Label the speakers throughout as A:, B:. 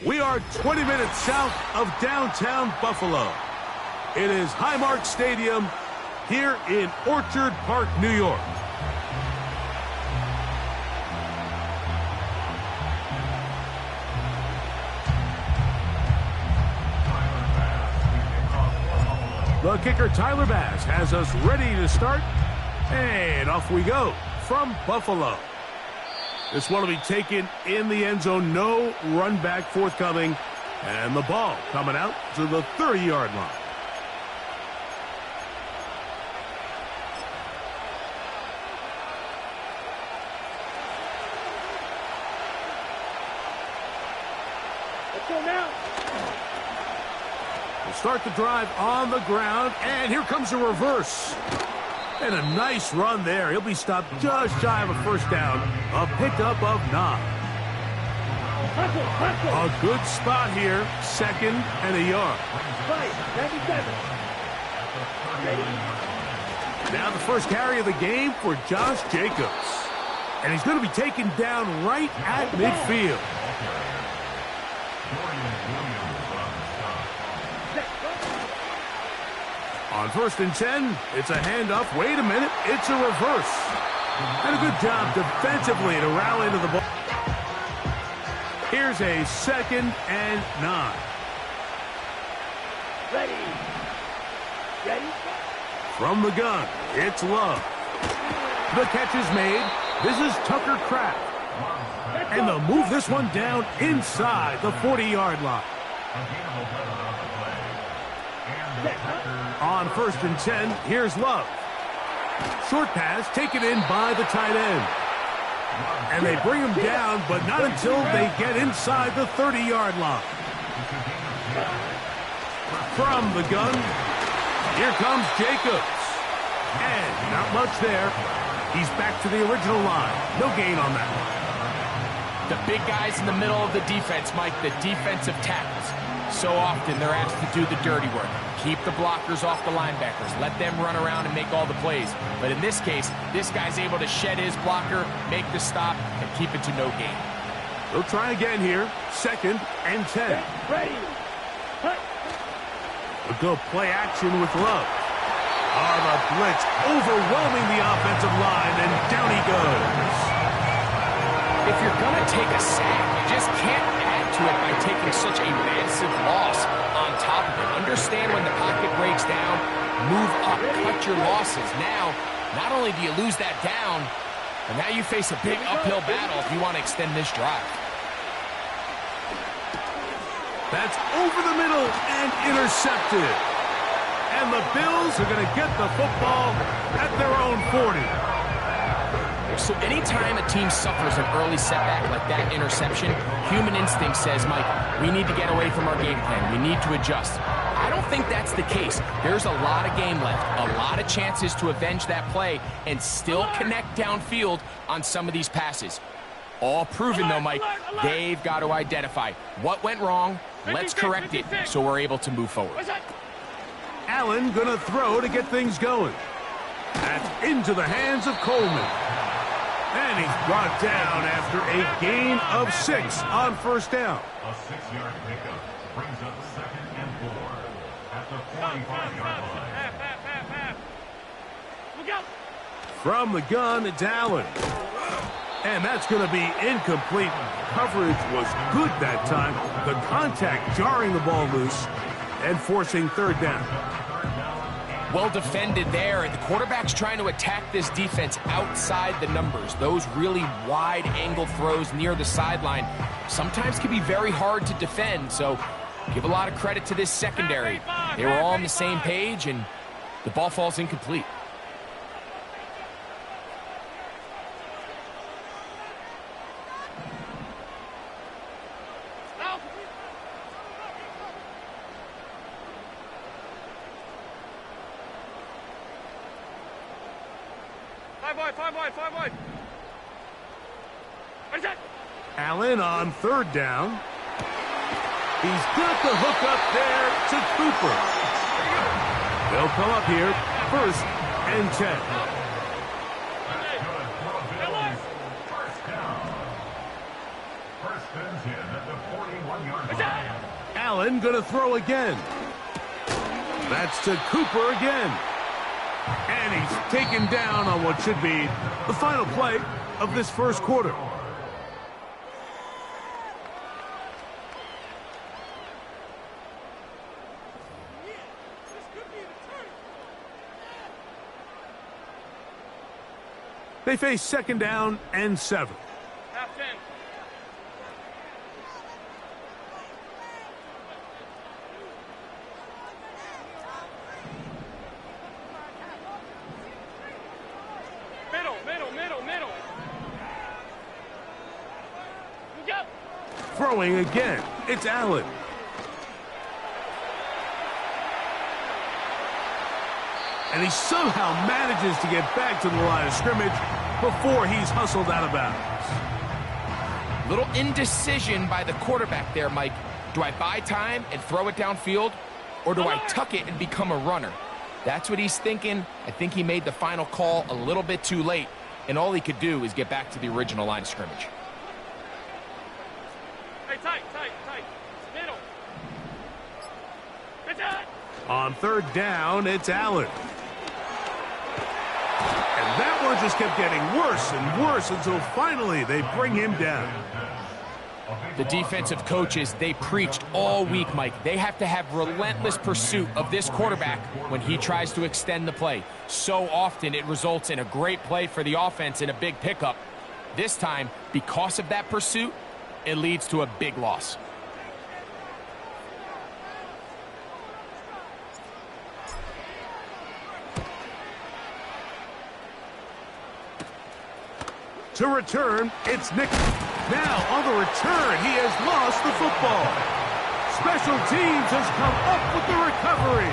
A: We are 20 minutes south of downtown Buffalo. It is Highmark Stadium here in Orchard Park, New York. The kicker, Tyler Bass, has us ready to start. And off we go from Buffalo. This one will be taken in the end zone. No run back forthcoming. And the ball coming out to the 30-yard line.
B: Let's go now.
A: We'll start the drive on the ground. And here comes a reverse. And a nice run there. He'll be stopped just shy of a first down. A pickup of 9. A good spot here. 2nd and a yard. Now the first carry of the game for Josh Jacobs. And he's going to be taken down right at midfield. On 1st and 10, it's a handoff. Wait a minute, it's a reverse. And a good job defensively to rally to the ball. Here's a 2nd and 9.
B: Ready.
A: From the gun, it's Love. The catch is made. This is Tucker Kraft. And they'll move this one down inside the 40-yard line. On 1st and 10, here's Love. Short pass taken in by the tight end. And they bring him down, but not until they get inside the 30-yard line. From the gun, here comes Jacobs. And not much there. He's back to the original line. No gain on that one.
C: The big guys in the middle of the defense, Mike, the defensive tackles. So often they're asked to do the dirty work. Keep the blockers off the linebackers. Let them run around and make all the plays. But in this case, this guy's able to shed his blocker, make the stop, and keep it to no gain.
A: They'll try again here. 2nd and 10.
B: Ready.
A: They'll go play action with Love. The blitz overwhelming the offensive line, and down he goes.
C: If you're going to take a sack, you just can't add to it by taking such a massive loss on top of it. Understand when the pocket breaks down, move up, cut your losses. Now, not only do you lose that down, but now you face a big uphill battle if you want to extend this drive.
A: That's over the middle and intercepted. And the Bills are going to get the football at their own 40.
C: So anytime a team suffers an early setback like that interception, human instinct says, Mike, we need to get away from our game plan. We need to adjust. I don't think that's the case. There's a lot of game left, a lot of chances to avenge that play and still connect downfield on some of these passes. All proven, though, Mike, they've got to identify what went wrong, let's correct it so we're able to move forward.
A: Allen going to throw to get things going. That's into the hands of Coleman. And he's brought down after a gain of 6 on 1st down.
D: A 6-yard pickup brings up 2nd and 4 at the 45-yard line.
B: Look out.
A: From the gun, it's Allen. And that's going to be incomplete. Coverage was good that time. The contact jarring the ball loose and forcing 3rd down.
C: Well defended there. The quarterback's trying to attack this defense outside the numbers. Those really wide angle throws near the sideline sometimes can be very hard to defend. So give a lot of credit to this secondary. They were all on the same page, and the ball falls incomplete.
B: Five wide. What is that?
A: Allen on 3rd down. He's got the hook up there to Cooper. They'll come up here, 1st and 10.
D: First and 10 at the 41. 1-yard line.
A: Allen going to throw again. That's to Cooper again. And he's taken down on what should be the final play of this first quarter. They face 2nd down and 7.
B: Half 10. Middle. Go.
A: Throwing again. It's Allen. And he somehow manages to get back to the line of scrimmage before he's hustled out of bounds.
C: Little indecision by the quarterback there, Mike. Do I buy time and throw it downfield, or do I tuck it and become a runner? That's what he's thinking. I think he made the final call a little bit too late, and all he could do is get back to the original line of scrimmage.
B: Hey, tight. Middle. Good shot.
A: On 3rd down, it's Allen. And that one just kept getting worse and worse until finally they bring him down.
C: The defensive coaches, they preached all week, Mike. They have to have relentless pursuit of this quarterback when he tries to extend the play. So often it results in a great play for the offense and a big pickup. This time, because of that pursuit, it leads to a big loss.
A: To return, it's Nick. Now, on the return, he has lost the football. Special teams has come up with the recovery.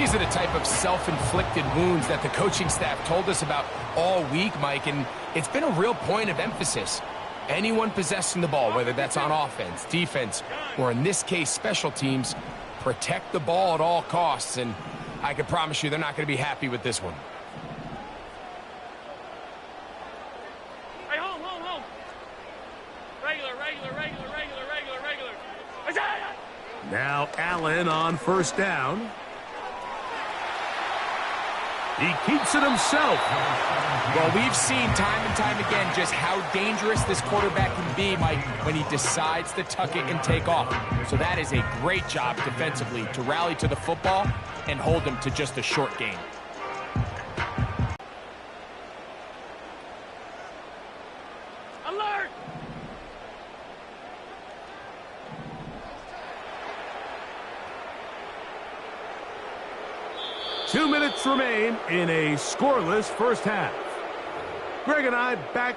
C: These are the type of self-inflicted wounds that the coaching staff told us about all week, Mike, and it's been a real point of emphasis. Anyone possessing the ball, whether that's on offense, defense, or in this case, special teams, protect the ball at all costs, and I can promise you they're not going to be happy with this one.
A: Now Allen on 1st down. He keeps it himself.
C: Well, we've seen time and time again just how dangerous this quarterback can be, Mike, when he decides to tuck it and take off. So that is a great job defensively to rally to the football and hold him to just a short gain.
B: Alert!
A: 2 minutes remain in a scoreless first half. Greg and I back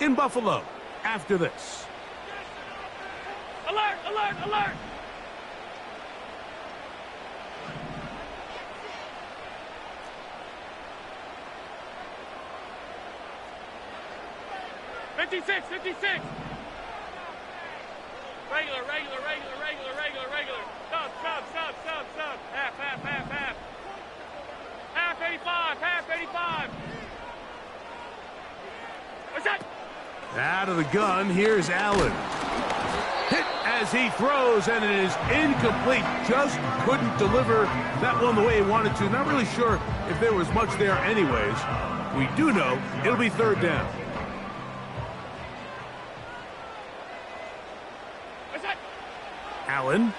A: in Buffalo after this.
B: Alert! 56. Regular. Stop. Half. Half 85. What's that?
A: Out of the gun, here's Allen. Hit as he throws, and it is incomplete. Just couldn't deliver that one the way he wanted to. Not really sure if there was much there anyways. We do know it'll be 3rd down.
B: What's that?
A: Allen.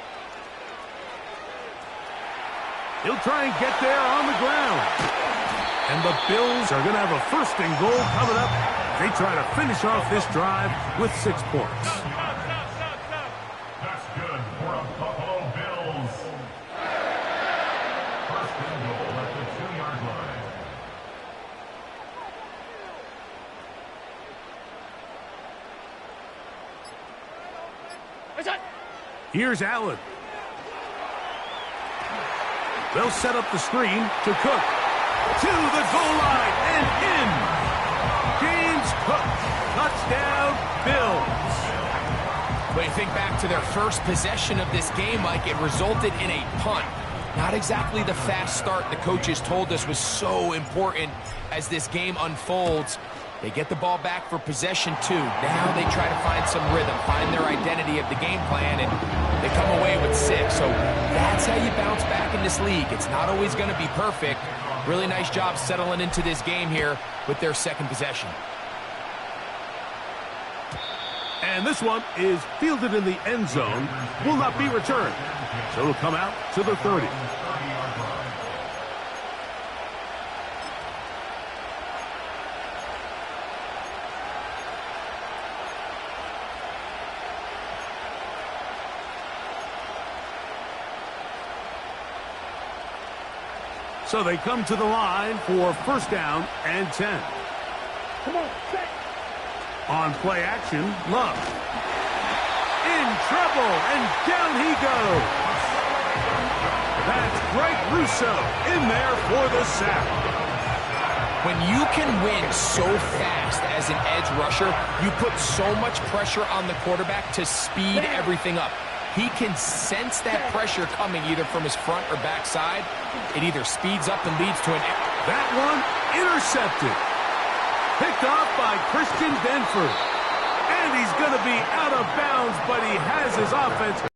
A: He'll try and get there on the ground. And the Bills are going to have a 1st and goal coming up. They try to finish off this drive with 6 points.
B: Stop.
D: That's good for a Buffalo Bills. 1st and goal at the 2-yard line.
B: What's that?
A: Here's Allen. They'll set up the screen to Cook. To the goal line and in. James Cook. Touchdown, Bills.
C: When you think back to their first possession of this game, Mike, it resulted in a punt. Not exactly the fast start the coaches told us was so important as this game unfolds. They get the ball back for possession 2. Now they try to find some rhythm, find their identity of the game plan, and they come away with 6. So that's how you bounce back in this league. It's not always going to be perfect. Really nice job settling into this game here with their second possession.
A: And this one is fielded in the end zone, will not be returned. So it'll come out to the 30. So they come to the line for first down and 10.
B: Come on, set.
A: On play action, Love. In trouble, and down he goes. That's Greg Russo in there for the sack.
C: When you can win so fast as an edge rusher, you put so much pressure on the quarterback to speed everything up. He can sense that pressure coming either from his front or back side. It either speeds up and leads to an...
A: That one intercepted. Picked off by Christian Denford. And he's going to be out of bounds, but he has his offense.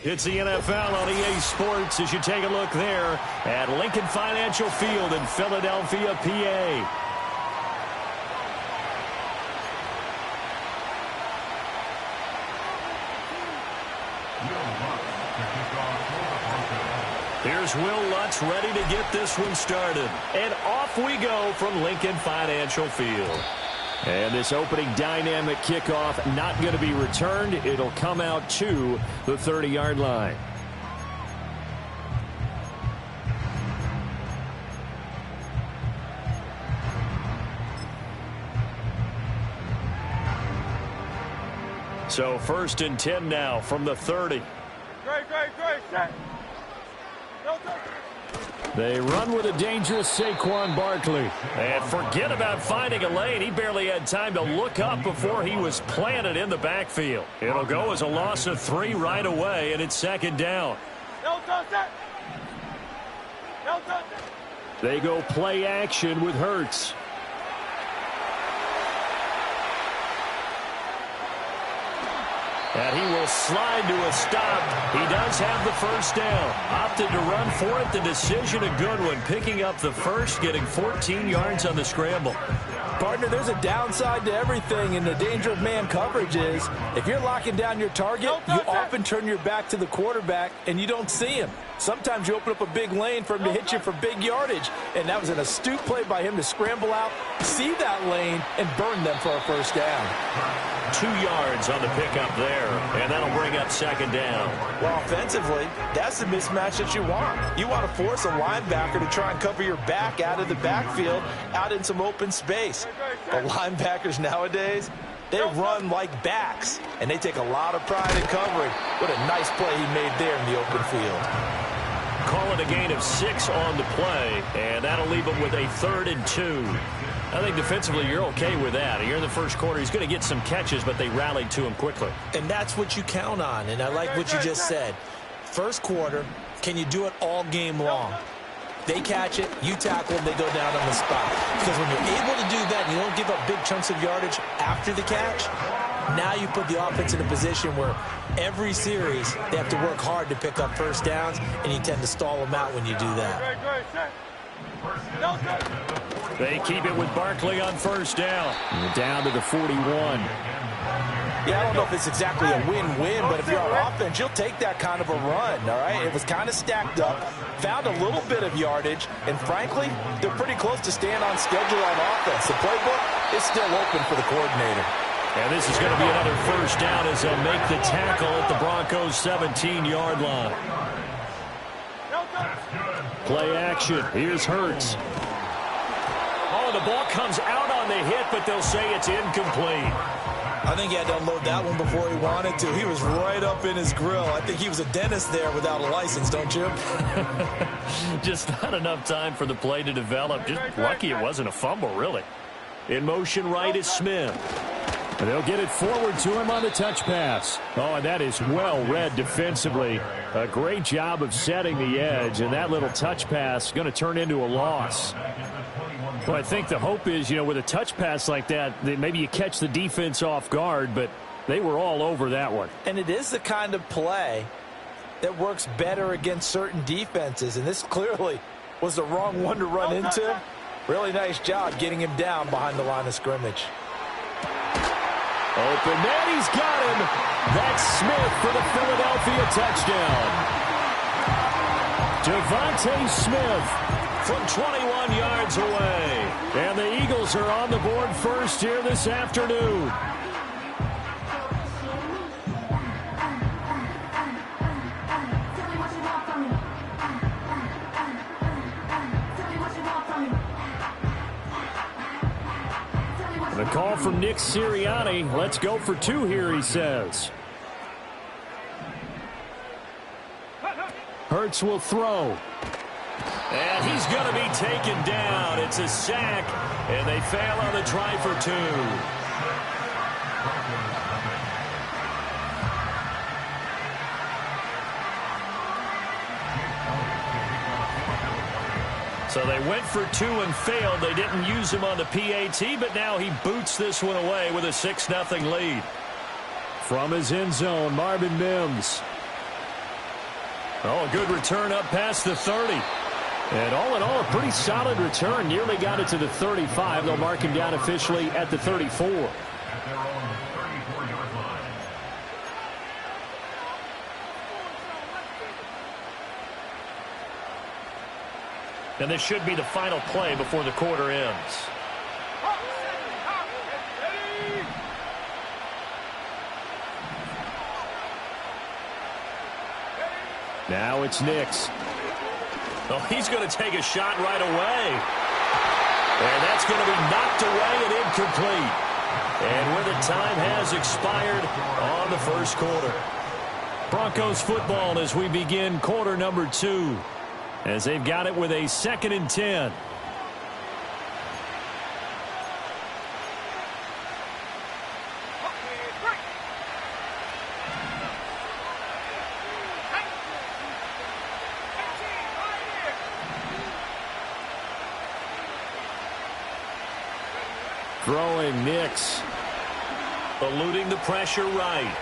E: It's the NFL on EA Sports as you take a look there at Lincoln Financial Field in Philadelphia, PA. Here's Will Lutz ready to get this one started. And off we go from Lincoln Financial Field. And this opening dynamic kickoff not going to be returned. It'll come out to the 30-yard line. So 1st and 10 now from the 30.
B: Great, set. No touch.
E: They run with a dangerous Saquon Barkley. And forget about finding a lane. He barely had time to look up before he was planted in the backfield. It'll go as a loss of 3 right away, and it's 2nd down.
B: No touch. No touch.
E: They go play action with Hurts. And he will slide to a stop. He does have the first down. Opted to run for it. The decision a good one. Picking up the first, getting 14 yards on the scramble.
F: Partner, there's a downside to everything, and the danger of man coverage is if you're locking down your target, you often turn your back to the quarterback, and you don't see him. Sometimes you open up a big lane for him to hit you for big yardage, and that was an astute play by him to scramble out, see that lane, and burn them for a first down.
E: 2 yards on the pickup there, and that'll bring up second down.
F: Well, offensively, that's the mismatch that you want. You want to force a linebacker to try and cover your back out of the backfield, out in some open space. But linebackers nowadays, they run like backs, and they take a lot of pride in covering. What a nice play he made there in the open field.
E: Call it a gain of 6 on the play, and that'll leave him with a 3rd and 2. I think defensively you're okay with that. Here in the first quarter, he's going to get some catches, but they rallied to him quickly.
F: And that's what you count on, and I like what you just said. First quarter, can you do it all game long? They catch it, you tackle them, they go down on the spot. Because when you're able to do that and you don't give up big chunks of yardage after the catch, now you put the offense in a position where every series they have to work hard to pick up first downs, and you tend to stall them out when you do that.
E: They keep it with Barkley on first down. Down to the 41.
F: Yeah, I don't know if it's exactly a win-win, but if you're on offense, you'll take that kind of a run, all right? It was kind of stacked up, found a little bit of yardage, and frankly, they're pretty close to staying on schedule on offense. The playbook is still open for the coordinator.
E: And this is going to be another first down as they'll make the tackle at the Broncos' 17-yard line. Play action. Here's Hurts. Oh, the ball comes out on the hit, but they'll say it's incomplete.
F: I think he had to unload that one before he wanted to. He was right up in his grill. I think he was a dentist there without a license, don't you?
E: Just not enough time for the play to develop. Just lucky it wasn't a fumble, really. In motion right is Smith.
G: And they'll get it forward to him on the touch pass. Oh, and that is well read defensively. A great job of setting the edge, and that little touch pass is going to turn into a loss. Well, I think the hope is, with a touch pass like that maybe you catch the defense off guard, but they were all over that one.
F: And it is the kind of play that works better against certain defenses, and this clearly was the wrong one to run into. Really nice job getting him down behind the line of scrimmage.
G: Open man, he's got him. That's Smith for the Philadelphia touchdown. Devontae Smith
E: from 21 yards away.
G: And the Eagles are on the board first here this afternoon. The call from Nick Sirianni. Let's go for 2 here, he says. Hurts will throw.
E: And he's going to be taken down. It's a sack, and they fail on the try for 2. So they went for 2 and failed. They didn't use him on the PAT, but now he boots this one away with a 6-0 lead.
G: From his end zone, Marvin Mims.
E: Oh, a good return up past the 30.
G: And all in all, a pretty solid return. Nearly got it to the 35. They'll mark him down officially at the 34.
E: And this should be the final play before the quarter ends.
G: Now it's Nix.
E: Oh, he's going to take a shot right away. And that's going to be knocked away and incomplete. And where the time has expired on the first quarter. Broncos football as we begin quarter number 2. As they've got it with a 2nd and 10.
G: Throwing Nix.
E: Eluding the pressure right.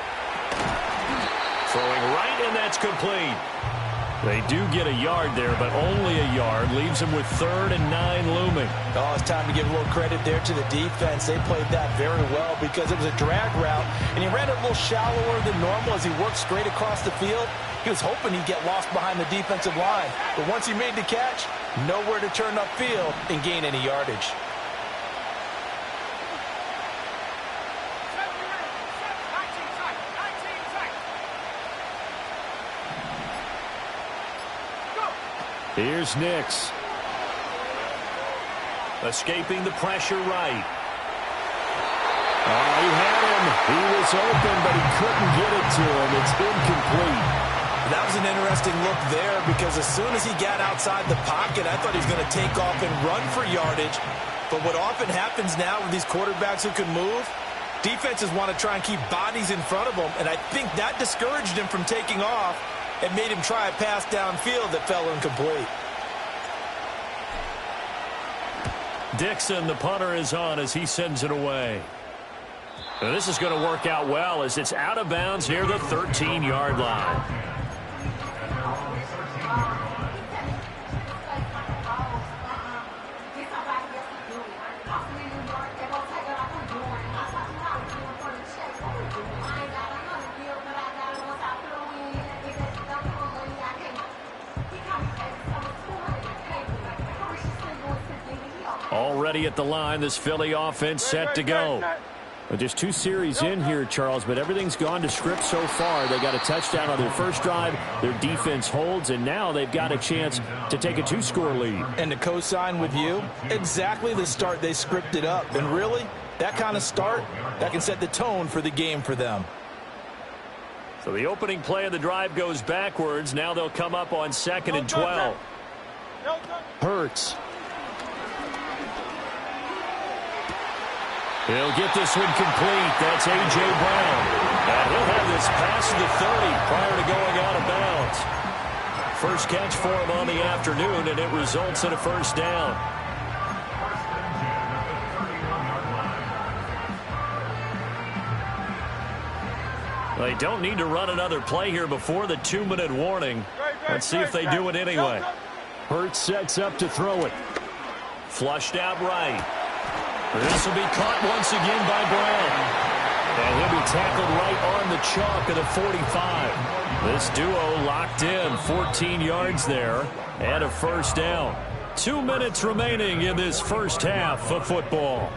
E: Throwing right, and that's complete. They do get a yard there, but only a yard. Leaves them with 3rd and 9 looming.
F: Oh, it's time to give a little credit there to the defense. They played that very well because it was a drag route, and he ran it a little shallower than normal as he worked straight across the field. He was hoping he'd get lost behind the defensive line, but once he made the catch, nowhere to turn upfield and gain any yardage.
E: Here's Nix. Escaping the pressure right. Oh, he had him. He was open, but he couldn't get it to him. It's incomplete.
F: That was an interesting look there because as soon as he got outside the pocket, I thought he was going to take off and run for yardage. But what often happens now with these quarterbacks who can move, defenses want to try and keep bodies in front of them, and I think that discouraged him from taking off and made him try a pass downfield that fell incomplete.
E: Dixon, the punter, is on as he sends it away. Now, this is going to work out well as it's out of bounds near the 13-yard line. Already at the line, this Philly offense set to go.
G: Well, just 2 series in here, Charles, but everything's gone to script so far. They got a touchdown on their first drive. Their defense holds, and now they've got a chance to take a 2-score lead.
F: And to co-sign with you, exactly the start they scripted up. And really, that kind of start, that can set the tone for the game for them.
E: So the opening play of the drive goes backwards. Now they'll come up on 2nd and 12.
G: Hurts.
E: He'll get this one complete. That's A.J. Brown. And he'll have this past the 30 prior to going out of bounds. First catch for him on the afternoon, and it results in a first down. They don't need to run another play here before the 2-minute warning. Let's see if they do it anyway.
G: Hurts sets up to throw it.
E: Flushed out right. This will be caught once again by Brown. And he'll be tackled right on the chalk of the 45. This duo locked in, 14 yards there, and a first down. 2 minutes remaining in this first half of football.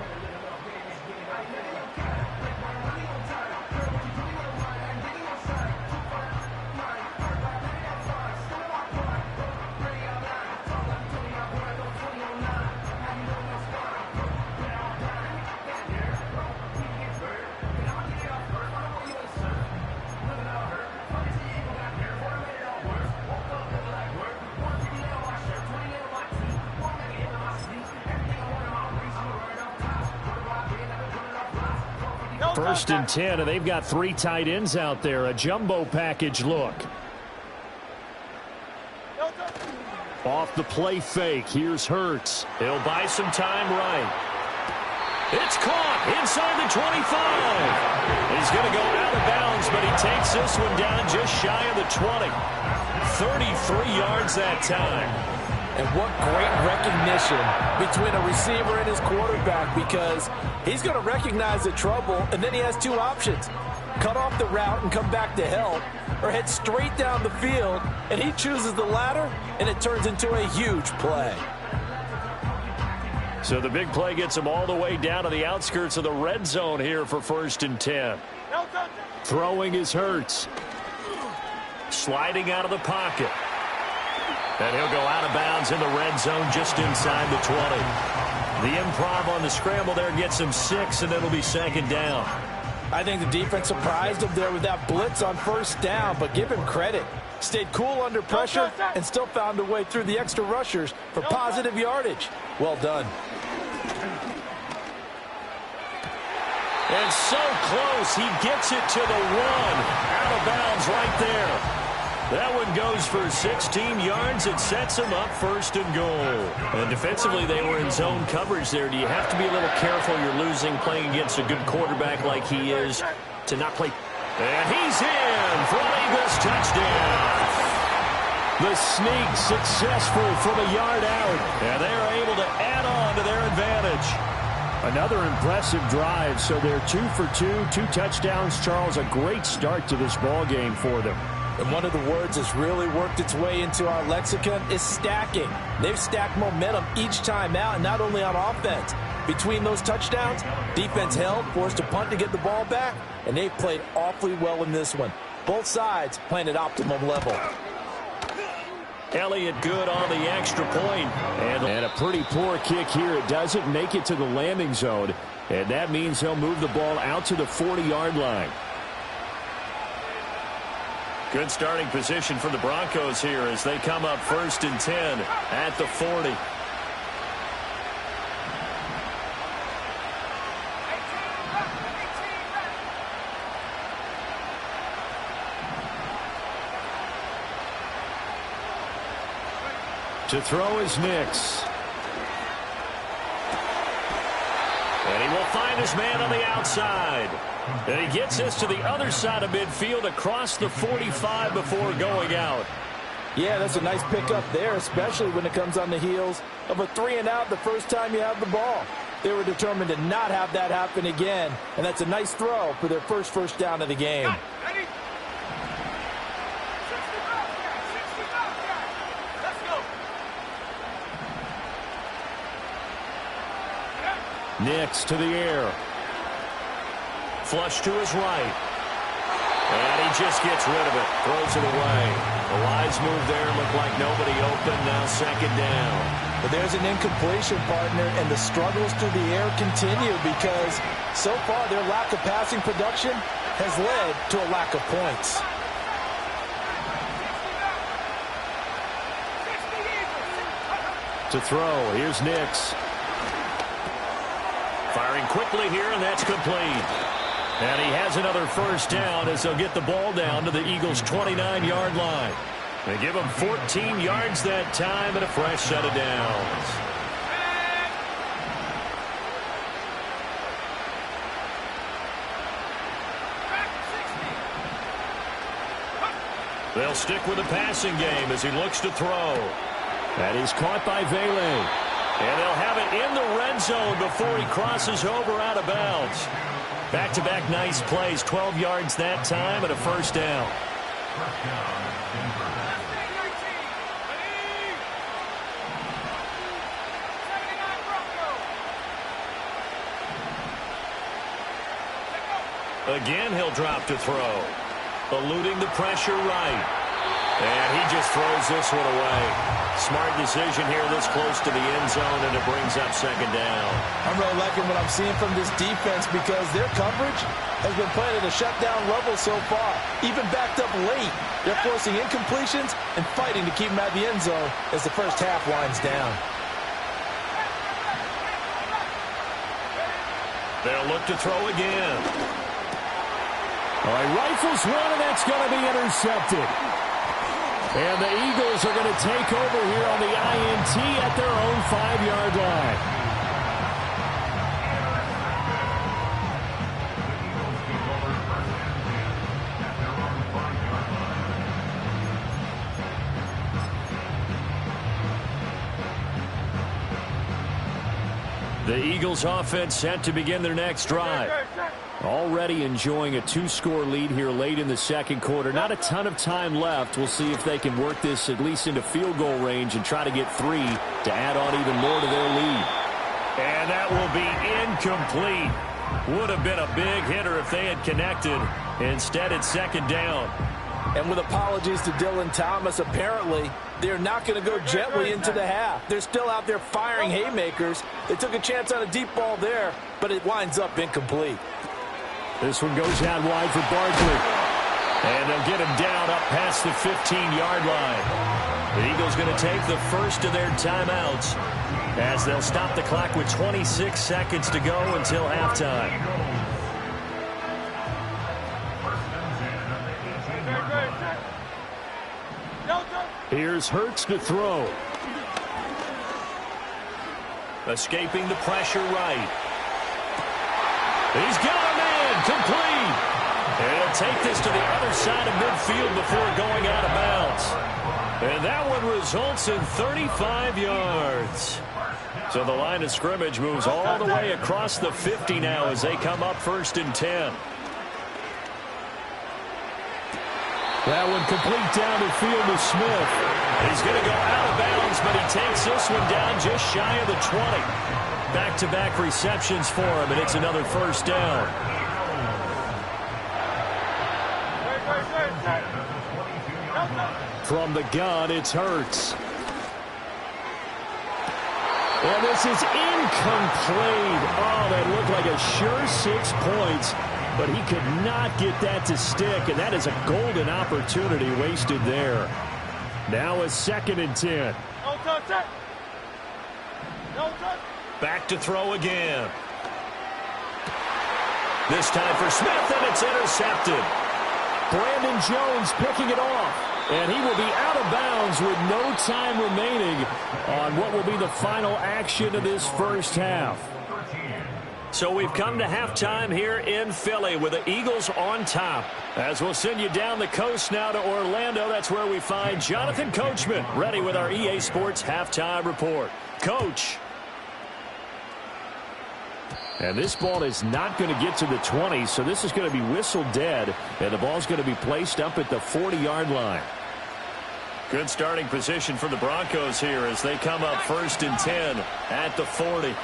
G: First and 10, and they've got 3 tight ends out there. A jumbo package look. Off the play fake. Here's Hurts.
E: He'll buy some time right. It's caught inside the 25. He's going to go out of bounds, but he takes this one down just shy of the 20. 33 yards that time.
F: And what great recognition between a receiver and his quarterback, because he's going to recognize the trouble, and then he has 2 options. Cut off the route and come back to help, or head straight down the field, and he chooses the latter, and it turns into a huge play.
E: So the big play gets him all the way down to the outskirts of the red zone here for 1st and 10.
G: Throwing is Hurts.
E: Sliding out of the pocket. And he'll go out of bounds in the red zone just inside the 20. The improv on the scramble there gets him 6, and it'll be 2nd down.
F: I think the defense surprised him there with that blitz on 1st down, but give him credit. Stayed cool under pressure and still found a way through the extra rushers for positive yardage. Well done.
E: And so close, he gets it to the 1. Out of bounds right there. That one goes for 16 yards. It sets him up 1st and goal. And defensively, they were in zone coverage there. Do you have to be a little careful? You're losing playing against a good quarterback like he is to not play And he's in for an Eagles touchdown. The sneak successful from a yard out, and they are able to add on to their advantage.
G: Another impressive drive, so they're 2 for 2, 2 touchdowns. Charles, a great start to this ball game for them.
F: And one of the words that's really worked its way into our lexicon is stacking. They've stacked momentum each time out, and not only on offense. Between those touchdowns, defense held, forced a punt to get the ball back, and they've played awfully well in this one. Both sides playing at optimum level.
E: Elliott good on the extra point.
G: And a pretty poor kick here. It doesn't make it to the landing zone, and that means he'll move the ball out to the 40-yard line.
E: Good starting position for the Broncos here as they come up 1st and 10 at the 40.
G: To throw is Nix.
E: And he will find his man on the outside. And he gets this to the other side of midfield across the 45 before going out.
F: Yeah, that's a nice pickup there, especially when it comes on the heels of a 3-and-out the first time you have the ball. They were determined to not have that happen again, and that's a nice throw for their first down of the game.
G: Nix to the air.
E: Flush to his right. And he just gets rid of it. Throws it away. The wise move there. Looked like nobody open. Now 2nd down.
F: But there's an incompletion, partner, and the struggles through the air continue because so far their lack of passing production has led to a lack of points.
G: To throw, here's Nix.
E: Firing quickly here, and that's complete. And he has another 1st down as they'll get the ball down to the Eagles' 29-yard line. They give him 14 yards that time and a fresh set of downs. They'll stick with the passing game as he looks to throw.
G: That is caught by Vele.
E: And they'll have it in the red zone before he crosses over out of bounds. Back-to-back nice plays, 12 yards that time and a 1st down. Again, he'll drop to throw. Eluding the pressure right. And he just throws this one away. Smart decision here this close to the end zone, and it brings up 2nd down.
F: I'm really liking what I'm seeing from this defense because their coverage has been playing at a shutdown level so far. Even backed up late, they're forcing incompletions and fighting to keep them at the end zone as the first half winds down.
E: They'll look to throw again.
G: All right, rifles one, and that's going to be intercepted. And the Eagles are going to take over here on the INT at their own 5-yard line.
E: The Eagles offense set to begin their next drive.
G: Already enjoying a 2-score lead here late in the 2nd quarter. Not a ton of time left. We'll see if they can work this at least into field goal range and try to get 3 to add on even more to their lead.
E: And that will be incomplete. Would have been a big hitter if they had connected. Instead, it's 2nd down.
F: And with apologies to Dylan Thomas, apparently they're not going to go gently into the half. They're still out there firing haymakers. They took a chance on a deep ball there, but it winds up incomplete.
G: This one goes out wide for Barkley.
E: And they'll get him down up past the 15-yard line. The Eagles going to take the first of their timeouts as they'll stop the clock with 26 seconds to go until halftime.
G: Here's Hurts to throw.
E: Escaping the pressure right. He's got him in, complete. And he'll take this to the other side of midfield before going out of bounds. And that one results in 35 yards. So the line of scrimmage moves all the way across the 50 now as they come up 1st and 10.
G: That one complete down the field to Smith.
E: He's going to go out of bounds, but he takes this one down just shy of the 20. Back-to-back receptions for him, and it's another 1st down.
G: From the gun, it's Hurts. And this is incomplete. Oh, that looked like a sure 6 points, but he could not get that to stick, and that is a golden opportunity wasted there. Now a 2nd and 10.
B: No touch it. No touch.
E: Back to throw again. This time for Smith, and it's intercepted.
G: Brandon Jones picking it off. And he will be out of bounds with no time remaining on what will be the final action of this first half.
E: So we've come to halftime here in Philly with the Eagles on top. As we'll send you down the coast now to Orlando, that's where we find Jonathan Coachman ready with our EA Sports halftime report. Coach.
G: And this ball is not going to get to the 20, so this is going to be whistled dead, and the ball's going to be placed up at the 40-yard line.
E: Good starting position for the Broncos here as they come up 1st and 10 at the 40.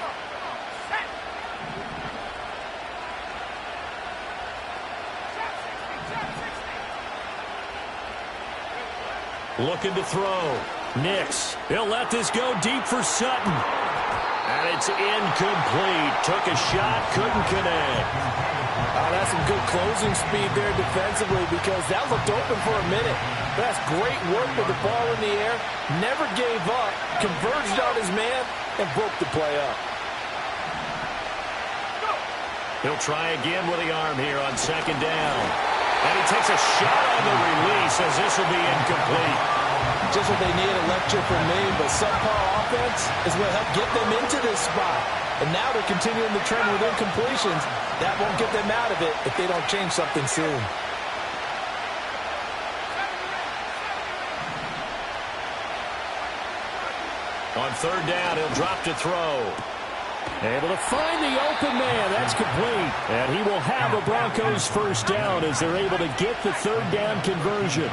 E: Looking to throw. Nix. He'll let this go deep for Sutton. And it's incomplete. Took a shot, couldn't connect.
F: Oh, that's some good closing speed there defensively because that looked open for a minute. That's great work with the ball in the air. Never gave up. Converged on his man and broke the play up.
E: He'll try again with the arm here on 2nd down. And he takes a shot on the release as this will be incomplete.
F: Just what they need, a lecture from me, but subpar offense is what helped get them into this spot. And now they're continuing the trend with incompletions. That won't get them out of it if they don't change something soon.
E: On 3rd down, he'll drop to throw.
G: Able to find the open man. That's complete. And he will have a Broncos 1st down as they're able to get the 3rd down conversion.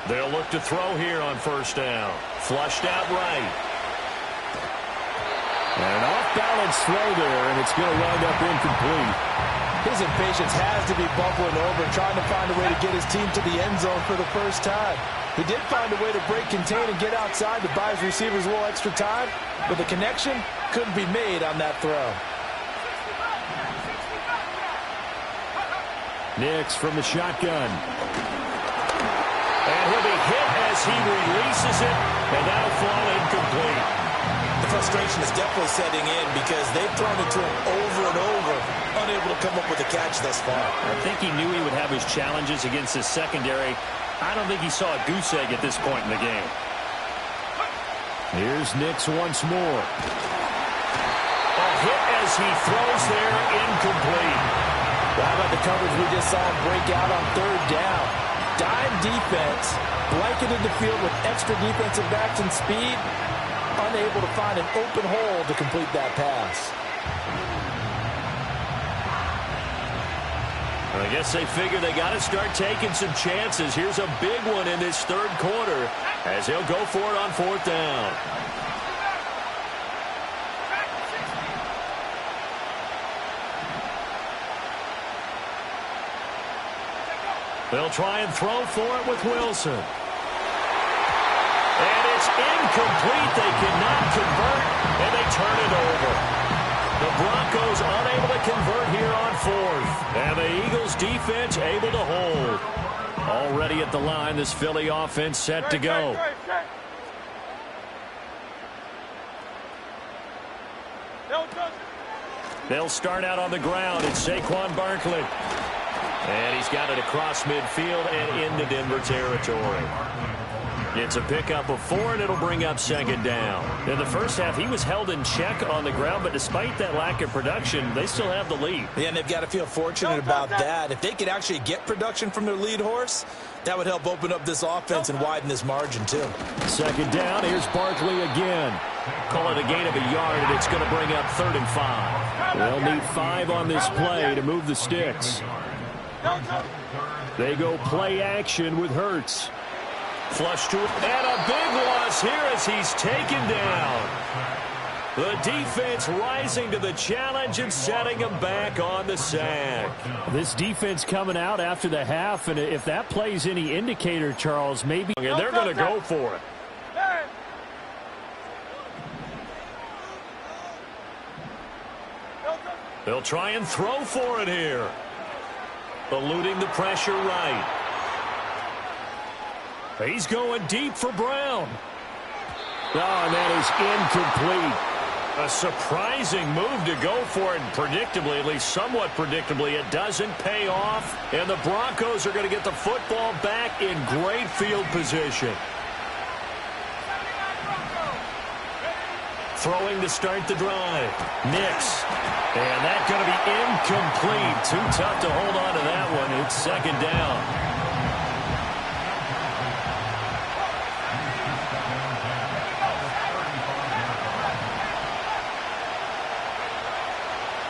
E: They'll look to throw here on 1st down. Flushed out right.
G: And an off-balance throw there, and it's going to wind up incomplete.
F: His impatience has to be bubbling over, trying to find a way to get his team to the end zone for the first time. He did find a way to break contain and get outside to buy his receivers a little extra time, but the connection couldn't be made on that throw.
G: Nix from the shotgun.
E: And he'll be hit as he releases it, and that'll fall incomplete.
F: The frustration is definitely setting in because they've thrown it to him over and over, unable to come up with a catch thus far.
E: I think he knew he would have his challenges against his secondary. I don't think he saw a goose egg at this point in the game.
G: Here's Nix once more.
E: A hit as he throws there, incomplete.
F: How about the coverage we just saw him break out on 3rd down? Dime defense, blanketed the field with extra defensive backs and speed, unable to find an open hole to complete that pass.
E: I guess they figure they got to start taking some chances. Here's a big one in this 3rd quarter as he'll go for it on 4th down. They'll try and throw for it with Wilson. And it's incomplete. They cannot convert, and they turn it over. The Broncos unable to convert here on 4th. And the Eagles defense able to hold. Already at the line, this Philly offense set to go. They'll start out on the ground. It's Saquon Barkley. And he's got it across midfield and into Denver territory. It's a pickup of 4, and it'll bring up second down.
G: In the first half, he was held in check on the ground, but despite that lack of production, they still have the lead.
F: Yeah, and they've got to feel fortunate about that. If they could actually get production from their lead horse, that would help open up this offense and widen this margin, too.
G: Second down, here's Barkley again.
E: Call it a gain of a yard, and it's going to bring up 3rd and 5.
G: They'll need 5 on this play to move the sticks. They go play action with Hurts.
E: Flush to it, and a big loss here as he's taken down. The defense rising to the challenge and setting him back on the sack.
G: This defense coming out after the half, and if that plays any indicator, Charles, maybe.
E: And they're going to go for it. They'll try and throw for it here. Eluding the pressure right. He's going deep for Brown.
G: Oh, and that is incomplete.
E: A surprising move to go for it, and predictably, at least somewhat predictably, it doesn't pay off. And the Broncos are going to get the football back in great field position. Throwing to start the drive. Nix. And that's going to be incomplete. Too tough to hold on to that one. It's second down.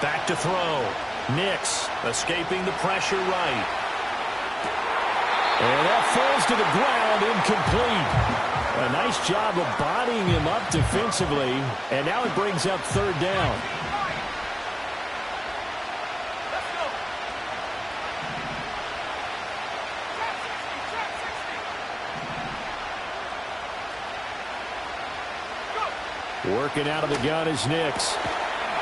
E: Back to throw. Nix escaping the pressure right.
G: And that falls to the ground, incomplete. A nice job of bodying him up defensively, and now it brings up 3rd down. Working out of the gun is Nix.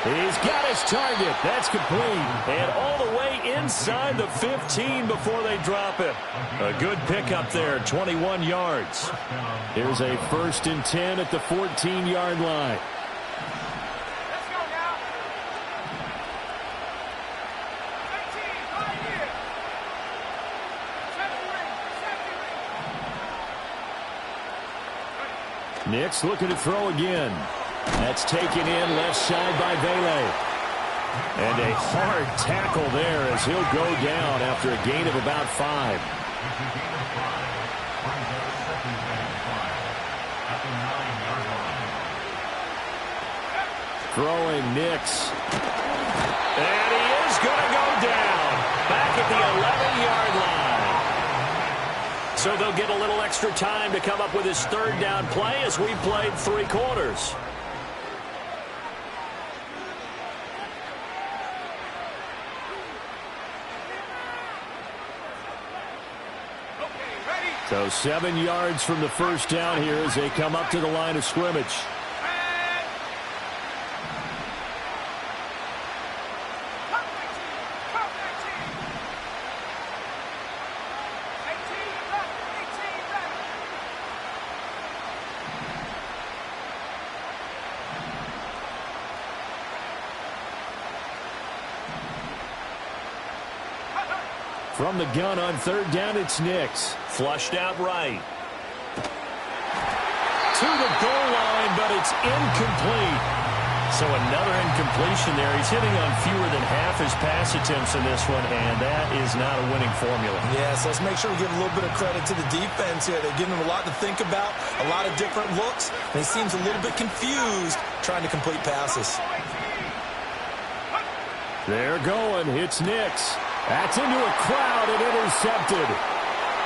G: He's got his target. That's complete.
E: And all the way inside the 15 before they drop it. A good pickup there, 21 yards.
G: Here's a 1st and 10 at the 14-yard line.
B: Let's go now. 18, right here.
G: Nix looking to throw again. That's taken in left side by Vele. And a hard tackle there as he'll go down after a gain of about 5. Throwing Nix.
E: And he is going to go down. Back at the 11-yard line. So they'll get a little extra time to come up with his 3rd down play as we played 3 quarters.
G: So 7 yards from the first down here as they come up to the line of scrimmage. From the gun on 3rd down, it's Nix.
E: Flushed out right. To the goal line, but it's incomplete. So another incompletion there. He's hitting on fewer than half his pass attempts in this one, and that is not a winning formula.
F: Yeah, so let's make sure we give a little bit of credit to the defense here. They're giving him a lot to think about, a lot of different looks, and he seems a little bit confused trying to complete passes.
G: They're going. It's Nix. That's into a crowd and intercepted.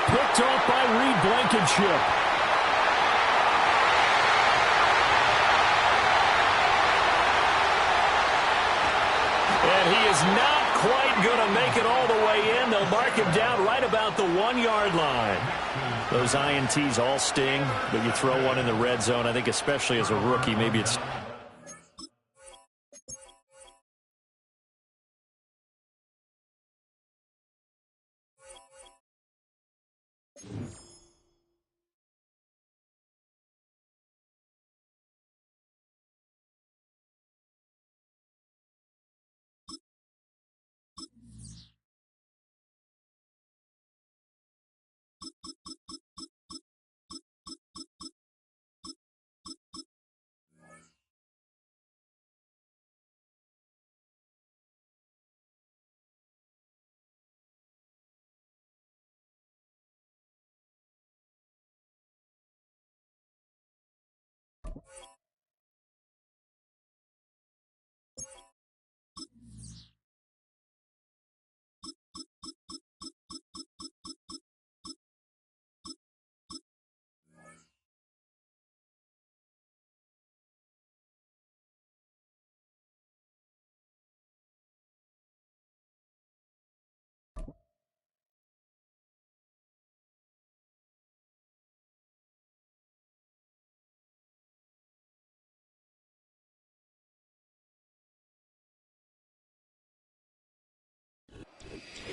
G: Picked off by Reed Blankenship.
E: And he is not quite going to make it all the way in. They'll mark him down right about the 1-yard line. Those INTs all sting, but you throw one in the red zone, I think especially as a rookie, maybe it's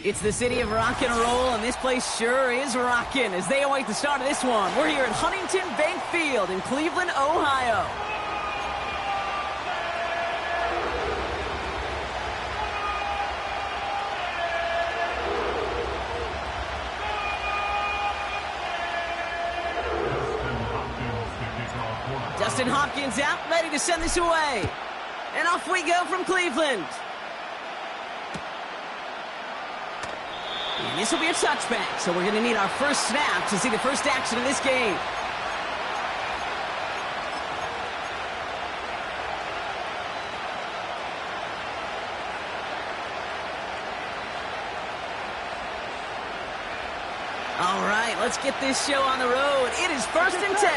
H: It's the city of rock and roll, and this place sure is rocking as they await the start of this one. We're here at Huntington Bank Field in Cleveland, Ohio. Dustin Hopkins out, ready to send this away. And off we go from Cleveland. And this will be a touchback, so we're going to need our first snap to see the first action of this game. All right, let's get this show on the road. It is 1st and 10.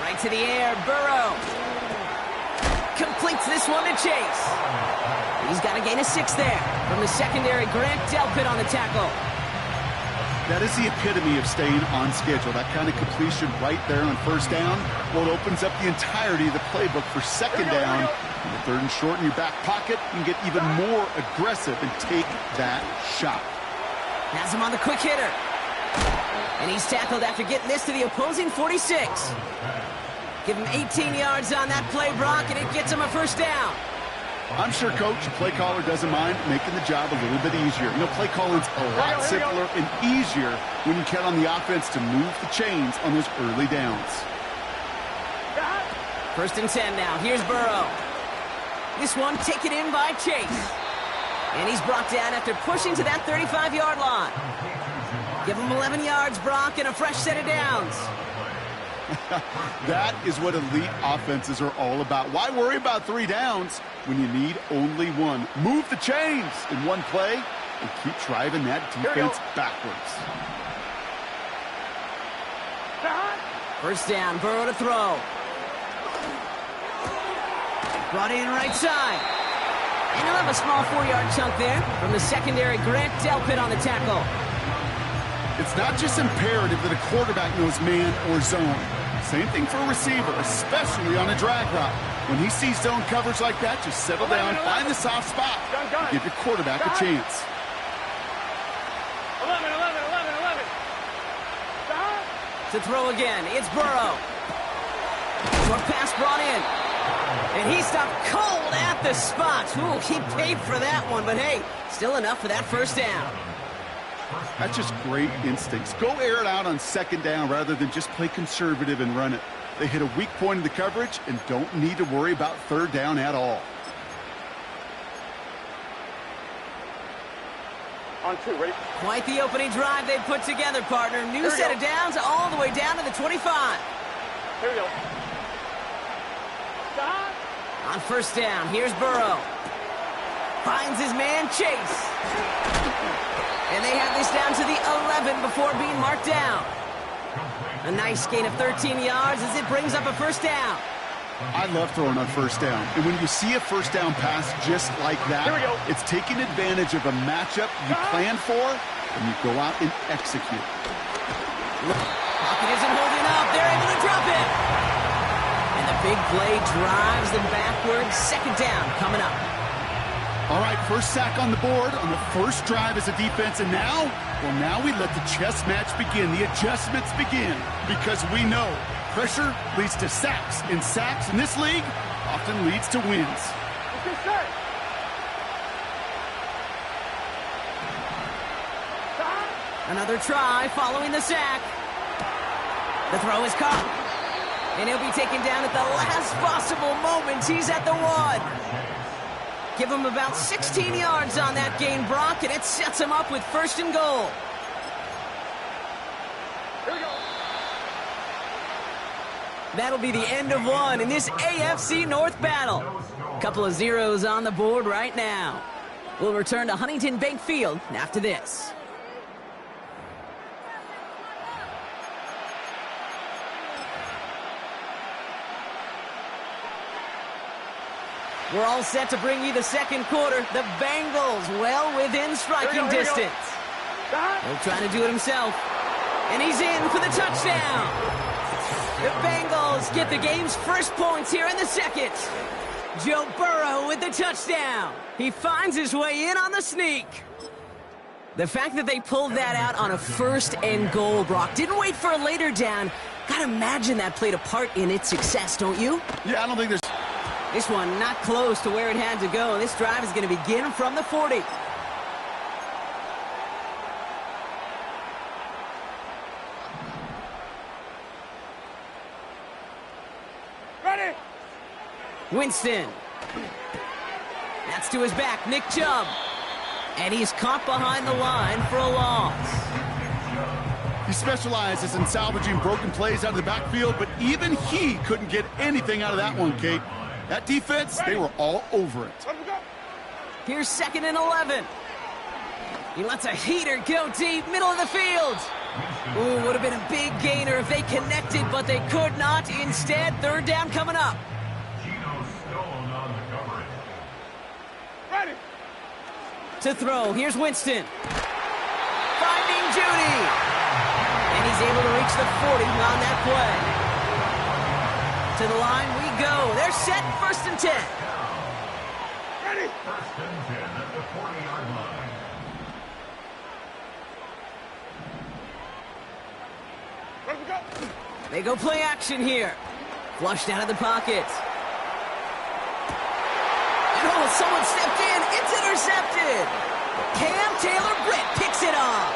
H: Right to the air, Burrow. Completes this one to Chase. He's got a gain of 6 there. From the secondary, Grant Delpit on the tackle.
I: That is the epitome of staying on schedule. That kind of completion right there on 1st down. Well, it opens up the entirety of the playbook for 2nd down. In the 3rd and short in your back pocket, you can get even more aggressive and take that shot.
H: Has him on the quick hitter. And he's tackled after getting this to the opposing 46. Give him 18 yards on that play, Brock, and it gets him a 1st down.
I: I'm sure Coach, play caller doesn't mind making the job a little bit easier. You know, play calling's a lot simpler and easier when you count on the offense to move the chains on those early downs.
H: 1st and 10 now. Here's Burrow. This one taken in by Chase. And he's brought down after pushing to that 35-yard line. Give him 11 yards, Brock, and a fresh set of downs.
I: That is what elite offenses are all about. Why worry about 3 downs when you need only 1? Move the chains in one play and keep driving that defense backwards.
H: 1st down, Burrow to throw. Brought in right side. And he'll have a small 4-yard chunk there from the secondary, Grant Delpit on the tackle.
I: It's not just imperative that a quarterback knows man or zone. Same thing for a receiver, especially on a drag route. When he sees zone coverage like that, just settle down, find the soft spot, and give your quarterback a chance.
B: 11.
H: To throw again, it's Burrow. Short pass brought in. And he stopped cold at the spot. Ooh, he paid for that one, but hey, still enough for that 1st down.
I: That's just great instincts. Go air it out on 2nd down rather than just play conservative and run it. They hit a weak point in the coverage and don't need to worry about 3rd down at all.
B: On 2, ready?
H: Quite the opening drive they put together, partner. New set of downs all the way down to the 25.
B: Here we go. Stop.
H: On 1st down, here's Burrow. Finds his man, Chase. And they have this down to the 11 before being marked down. A nice gain of 13 yards as it brings up a 1st down.
I: I love throwing on 1st down. And when you see a 1st down pass just like that, it's taking advantage of a matchup you planned for, and you go out and execute.
H: Pocket isn't holding up. They're able to drop it. And the big play drives them backwards. 2nd down coming up.
I: All right, 1st sack on the board on the 1st drive as a defense, and now we let the chess match begin. The adjustments begin because we know pressure leads to sacks, and sacks in this league often leads to wins.
H: Another try following the sack. The throw is caught, and he'll be taken down at the last possible moment. He's at the 1. Give him about 16 yards on that gain, Brock, and it sets him up with 1st and goal.
B: Here we go.
H: That'll be the end of 1 in this AFC North battle. Couple of zeros on the board right now. We'll return to Huntington Bank Field after this. We're all set to bring you the 2nd quarter. The Bengals well within striking distance. He'll try to do it himself. And he's in for the touchdown. The Bengals get the game's first points here in the 2nd. Joe Burrow with the touchdown. He finds his way in on the sneak. The fact that they pulled that out on a 1st and goal, Brock, didn't wait for a later down. Gotta imagine that played a part in its success, don't you?
I: Yeah, I don't think there's...
H: This one not close to where it had to go. This drive is going to begin from the 40.
B: Ready.
H: Winston. That's to his back, Nick Chubb. And he's caught behind the line for a loss.
I: He specializes in salvaging broken plays out of the backfield, but even he couldn't get anything out of that one, Kate. That defense, they were all over it.
H: Here's 2nd and 11. He lets a heater go deep, middle of the field. Ooh, would have been a big gainer if they connected, but they could not. Instead, 3rd down coming up.
B: Ready.
H: To throw, here's Winston. Finding Judy. And he's able to reach the 40 on that play. To the line we go. They're set, 1st and 10.
B: Ready.
D: 1st and 10 at the 40-yard line.
B: Ready to go.
H: They go play action here. Flushed out of the pocket. Oh, someone stepped in. It's intercepted. Cam Taylor-Britt picks it off.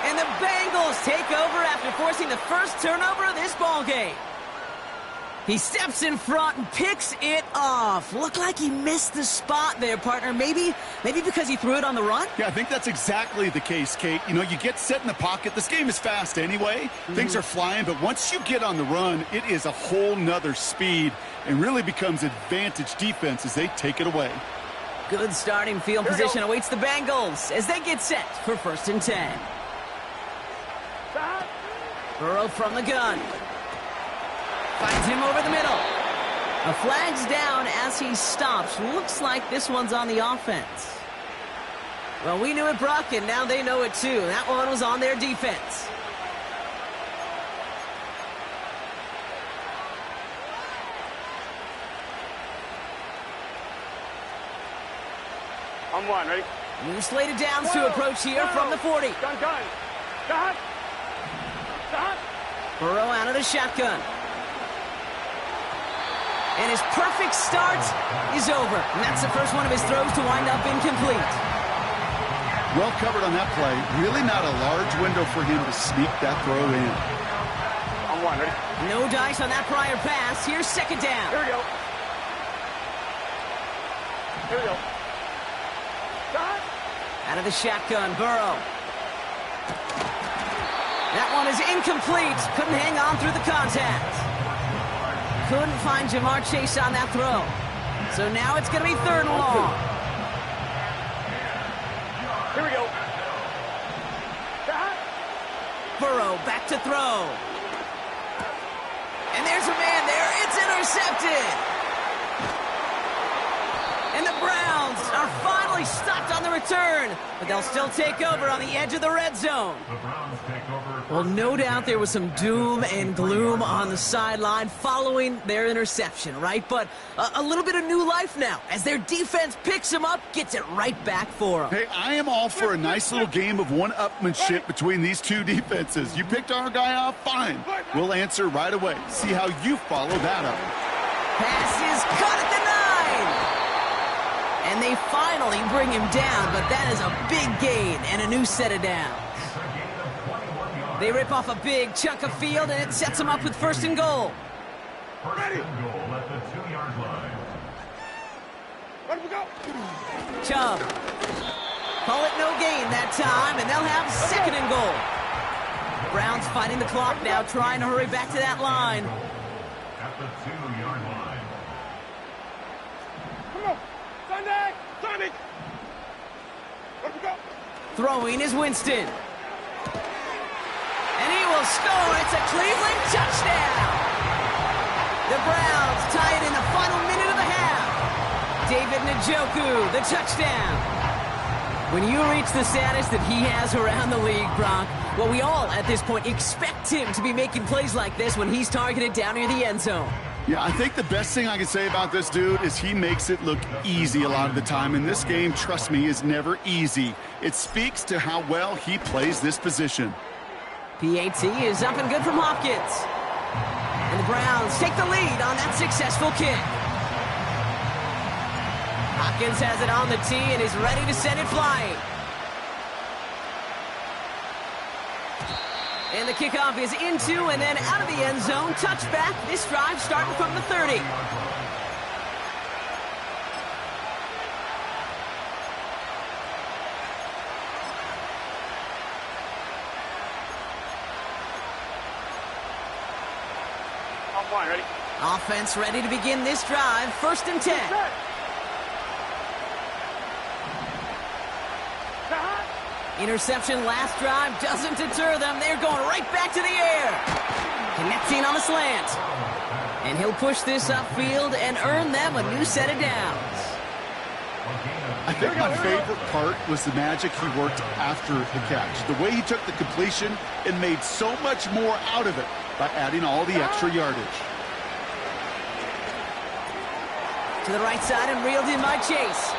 H: And the Bengals take over after forcing the 1st turnover of this ballgame. He steps in front and picks it off. Looked like he missed the spot there, partner. Maybe because he threw it on the run?
I: Yeah, I think that's exactly the case, Kate. You know, you get set in the pocket. This game is fast anyway. Things are flying, but once you get on the run, it is a whole nother speed and really becomes advantage defense as they take it away.
H: Good starting field position awaits the Bengals as they get set for 1st and 10. Burrow from the gun. Finds him over the middle. A flag's down as he stops. Looks like this one's on the offense. Well, we knew it, Brock, and now they know it too. That one was on their defense.
B: On 1, ready?
H: New slated downs to approach here from the 40.
B: Gun. Shot.
H: Burrow out of the shotgun. And his perfect start is over. And that's the first one of his throws to wind up incomplete.
I: Well covered on that play. Really not a large window for him to sneak that throw in.
B: On 1, ready?
H: No dice on that prior pass. Here's 2nd down.
B: Here we go. Shot.
H: Out of the shotgun, Burrow. That one is incomplete. Couldn't hang on through the contact. Couldn't find Jamar Chase on that throw. So now it's going to be 3rd and long.
B: Here we go. Shot.
H: Burrow back to throw. And there's a man there. It's intercepted. And the Browns are finally stopped on the return, but they'll still take over on the edge of the red zone.
D: The Browns take over.
H: Well, no doubt there was some doom and gloom on the sideline following their interception, right? But a little bit of new life now as their defense picks them up, gets it right back for them.
I: Hey, I am all for a nice little game of one-upmanship between these two defenses. You picked our guy off, fine. We'll answer right away. See how you follow that up.
H: Pass is caught at the 9. And they finally bring him down, but that is a big gain and a new set of downs. They rip off a big chunk of field, and it sets them up with 1st and goal.
D: First and goal at the 2-yard line.
B: Ready to go.
H: Chubb. Call it no gain that time, and they'll have 2nd and goal. Browns fighting the clock now, trying to hurry back to that line.
D: At the 2-yard line.
B: Come on. Sonic. Ready to go.
H: Throwing is Winston. And he will score. It's a Cleveland touchdown. The Browns tie it in the final minute of the half. David Njoku, the touchdown. When you reach the status that he has around the league, Brock, well, we all at this point expect him to be making plays like this when he's targeted down near the end zone.
I: Yeah, I think the best thing I can say about this dude is he makes it look easy a lot of the time. And this game, trust me, is never easy. It speaks to how well he plays this position.
H: PAT is up and good from Hopkins. And the Browns take the lead on that successful kick. Hopkins has it on the tee and is ready to send it flying. And the kickoff is into and then out of the end zone. Touchback. This drive starting from the 30.
B: Ready?
H: Offense ready to begin this drive. 1st and 10. Interception last drive doesn't deter them. They're going right back to the air. Connecting on the slant. And he'll push this upfield and earn them a new set of downs.
I: I think my favorite part was the magic he worked after the catch. The way he took the completion and made so much more out of it by adding all the extra yardage.
H: To the right side and reeled in by Chase.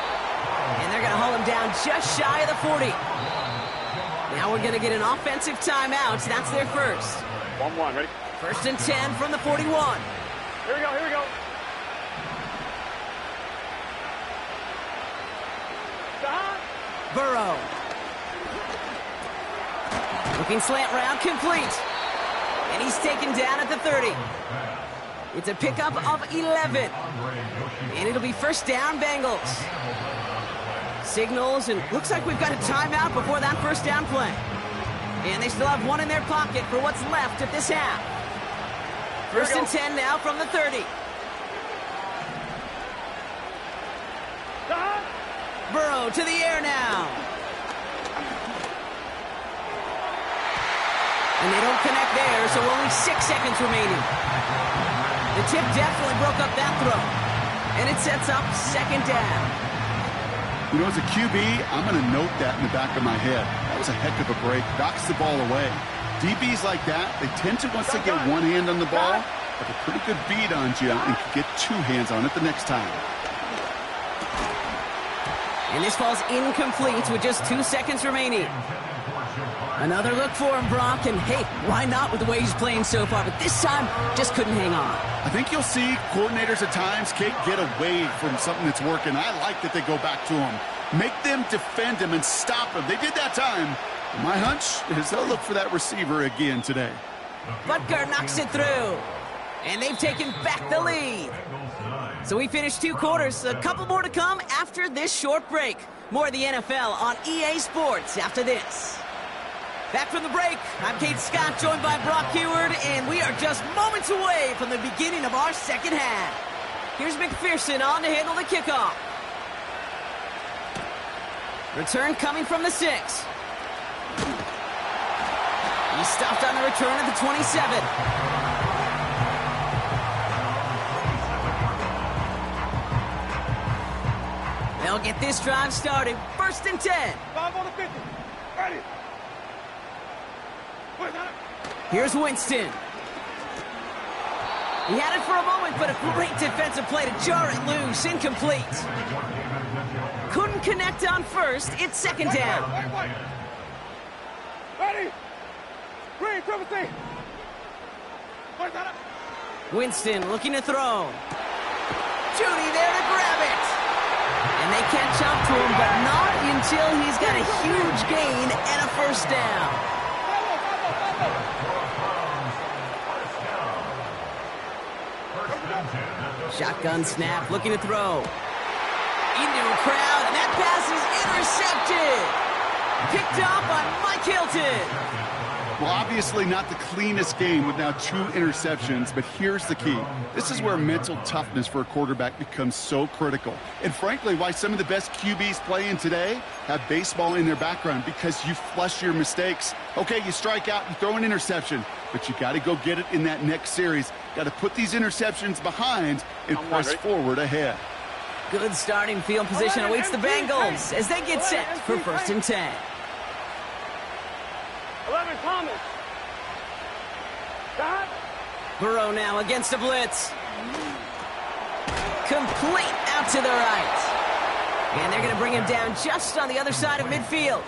H: And they're going to hold him down just shy of the 40. Now we're going to get an offensive timeout. That's their first.
B: 1-1, ready?
H: 1st and 10 from the 41.
B: Here we go, here we go.
H: Burrow. Looking slant route, complete. And he's taken down at the 30. It's a pickup of 11. And it'll be 1st down, Bengals. Signals, and looks like we've got a timeout before that 1st down play. And they still have one in their pocket for what's left of this half. 1st and 10 now from the 30. Burrow to the air now. And they don't connect there, so only 6 seconds remaining. The tip definitely broke up that throw. And it sets up 2nd down.
I: You know, as a QB, I'm going to note that in the back of my head. That was a heck of a break. Knocks the ball away. DBs like that, they tend to, once they get one hand on the ball, have a pretty good beat on you and can get 2 hands on it the next time.
H: And this falls incomplete with just 2 seconds remaining. Another look for him, Brock, and hey, why not with the way he's playing so far? But this time, just couldn't hang on.
I: I think you'll see coordinators at times can't get away from something that's working. I like that they go back to him. Make them defend him and stop him. They did that time. My hunch is they'll look for that receiver again today.
H: Butker knocks it through. And they've taken back the lead. So we finished 2 quarters. A couple more to come after this short break. More of the NFL on EA Sports after this. Back from the break, I'm Kate Scott, joined by Brock Heward, and we are just moments away from the beginning of our 2nd half. Here's McPherson on to handle the kickoff. Return coming from the 6. He stopped on the return at the 27. They'll get this drive started. 1st and 10.
B: 5 on the 50. Ready.
H: Here's Winston. He had it for a moment, but a great defensive play to jar it loose. Incomplete. Couldn't connect on 1st. It's 2nd down.
B: Ready. Green, triple C.
H: Winston looking to throw. Judy there to grab it. And they catch up to him, but not until he's got a huge gain and a 1st down. Shotgun snap, looking to throw. Into a crowd, and that pass is intercepted. Picked off by Mike Hilton.
I: Well, obviously not the cleanest game with now 2 interceptions, but here's the key. This is where mental toughness for a quarterback becomes so critical. And frankly, why some of the best QBs playing today have baseball in their background, because you flush your mistakes. Okay, you strike out, you throw an interception, but you got to go get it in that next series. Got to put these interceptions behind and press forward ahead.
H: Good starting field position awaits the Bengals as they get set for 1st and 10.
B: 11 Thomas. Stop.
H: Burrow now against a blitz. Complete out to the right. And they're going to bring him down just on the other side of midfield.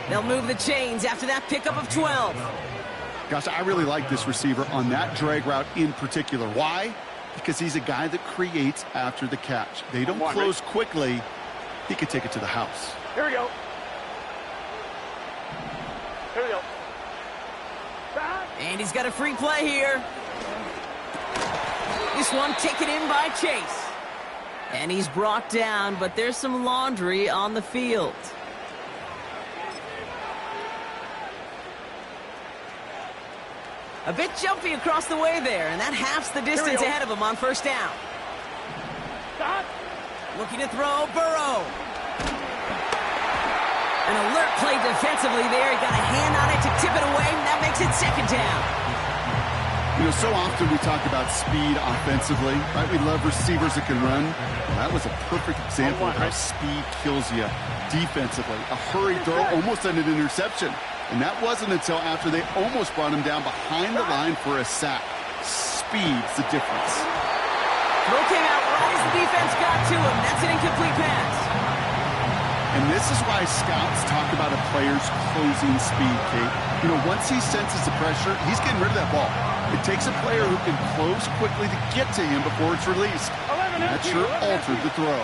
H: They'll move the chains after that pickup of 12.
I: Gosh, I really like this receiver on that drag route in particular. Why? Because he's a guy that creates after the catch. They don't close quickly. He could take it to the house.
B: Here we go. Here we go.
H: And he's got a free play here. This one taken in by Chase. And he's brought down, but there's some laundry on the field. A bit jumpy across the way there, and that halves the distance ahead of him on first down.
B: Stop.
H: Looking to throw, Burrow. An alert play defensively there. He got a hand on it to tip it away, and that makes it second down.
I: You know, so often we talk about speed offensively, right? We love receivers that can run. Well, that was a perfect example of how speed kills you defensively. A hurried throw, almost an interception. And that wasn't until after they almost brought him down behind the line for a sack. Speed's the difference.
H: Throw came out right as the defense got to him. That's an incomplete pass.
I: And this is why scouts talk about a player's closing speed, Kate. You know, once he senses the pressure, he's getting rid of that ball. It takes a player who can close quickly to get to him before it's released. And that sure altered the throw.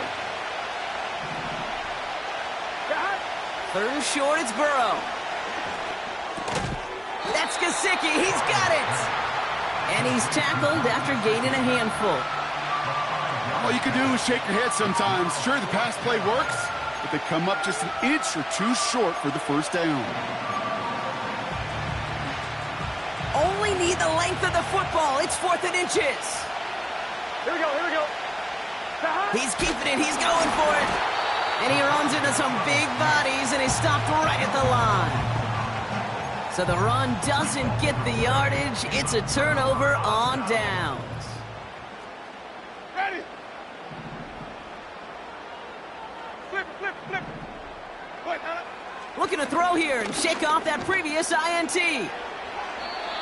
H: Third and short, it's Burrow. That's Gesicki. He's got it. And he's tackled after gaining a handful.
I: All you can do is shake your head sometimes. Sure, the pass play works, but they come up just an inch or two short for the first down.
H: Only need the length of the football. It's 4th and inches.
B: Here we go, here we go.
H: He's keeping it. He's going for it. And he runs into some big bodies, and he's stopped right at the line. So the run doesn't get the yardage. It's a turnover on downs.
B: Ready. Flip, flip, flip.
H: Looking to throw here and shake off that previous INT.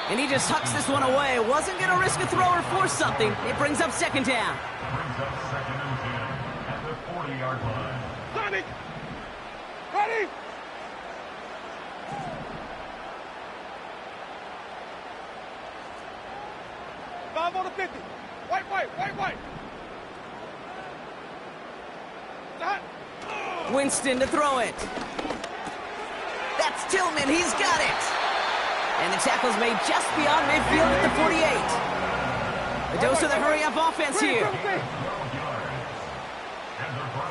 H: And he just hucks this one away. Wasn't going to risk a throw or force something. It brings up second down.
D: Brings up 2nd and 10 at the 40-yard line.
B: Sonic. Ready. Five on the 50. White, white, white, white. Stop.
H: Winston to throw it. That's Tillman. He's got it. And the tackle's made just beyond midfield at the 48. A dose of the hurry-up offense here.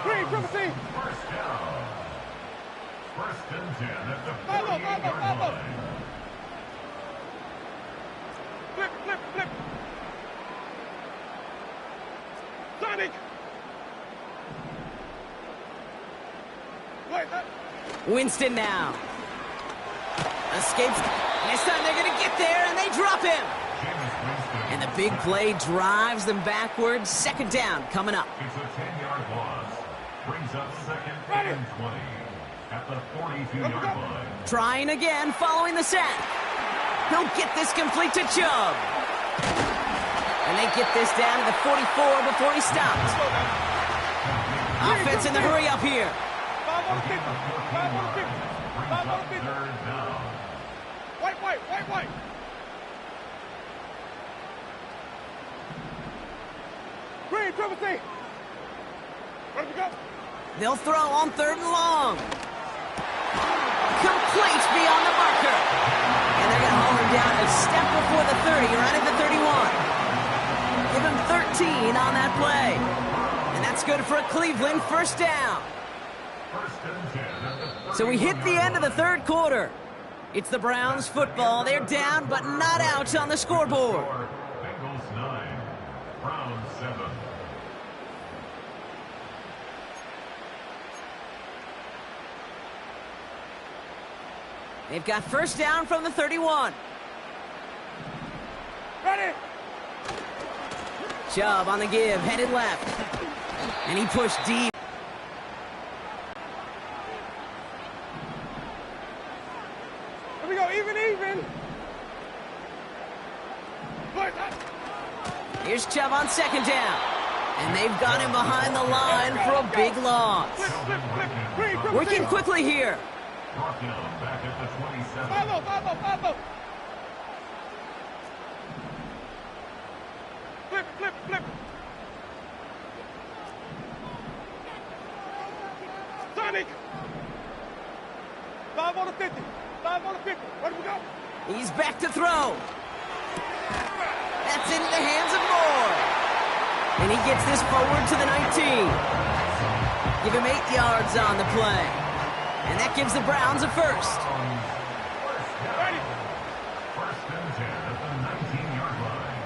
B: Green, privacy.
D: First down. 1st and 10 at the 48-yard line.
B: Flip, flip, flip. Sonic. Wait,
H: Winston now. Escapes. This time they're going to get there, and they drop him. And the big play drives them backwards. Second down coming up.
D: It's a 10-yard loss. Brings up 2nd and 20 at the 42-yard line.
H: Trying again following the sack. He'll get this complete to Chubb. And they get this down to the 44 before he stops. Offense in the hurry up here.
B: 5 on the 50. 5 on the 50. 5 on the 50.
D: 3rd down.
B: White, white, white, white. Green, privacy. Ready to go.
H: They'll throw on 3rd and long. Complete beyond the marker. And they're going to haul him down a step before the 30, right at the 31. Give him 13 on that play. And that's good for a Cleveland first down. So we hit the end of the 3rd quarter. It's the Browns football. They're down, but not out on the scoreboard.
D: Bengals 9, Browns 7.
H: They've got first down from the 31.
B: Ready.
H: Chubb on the give, headed left. And he pushed deep.
B: Here we go, even.
H: Here's Chubb on second down. And they've got him behind the line for a big loss. Working quickly here.
D: Brought down back at the 27.
B: Follow. Flip. Sonic. 5 on the 50. 5 on the 50. Where do we go?
H: He's back to throw. That's into the hands of Moore. And he gets this forward to the 19. Give him 8 yards on the play. And that gives the Browns a first.
B: Ready.
D: First and 10 at the 19-yard line.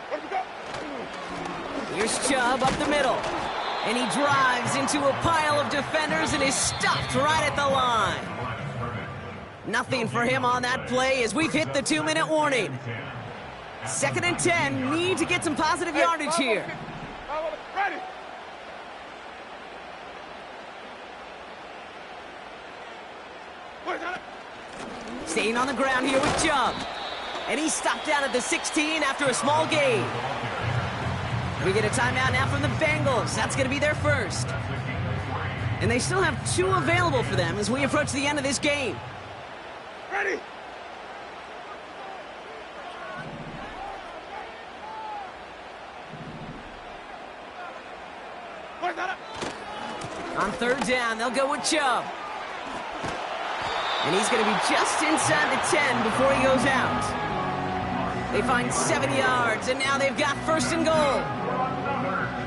B: Where do we go?
H: Here's Chubb up the middle. And he drives into a pile of defenders and is stopped right at the line. Nothing for him on that play as we've hit the 2-minute warning. 2nd and 10, need to get some positive yardage here.
B: Ready.
H: Staying on the ground here with Chubb. And he's stopped down at the 16 after a small gain. We get a timeout now from the Bengals. That's going to be their first. And they still have 2 available for them as we approach the end of this game.
B: Ready.
H: On 3rd down, they'll go with Chubb. And he's going to be just inside the 10 before he goes out. They find 7 yards, and now they've got 1st and goal.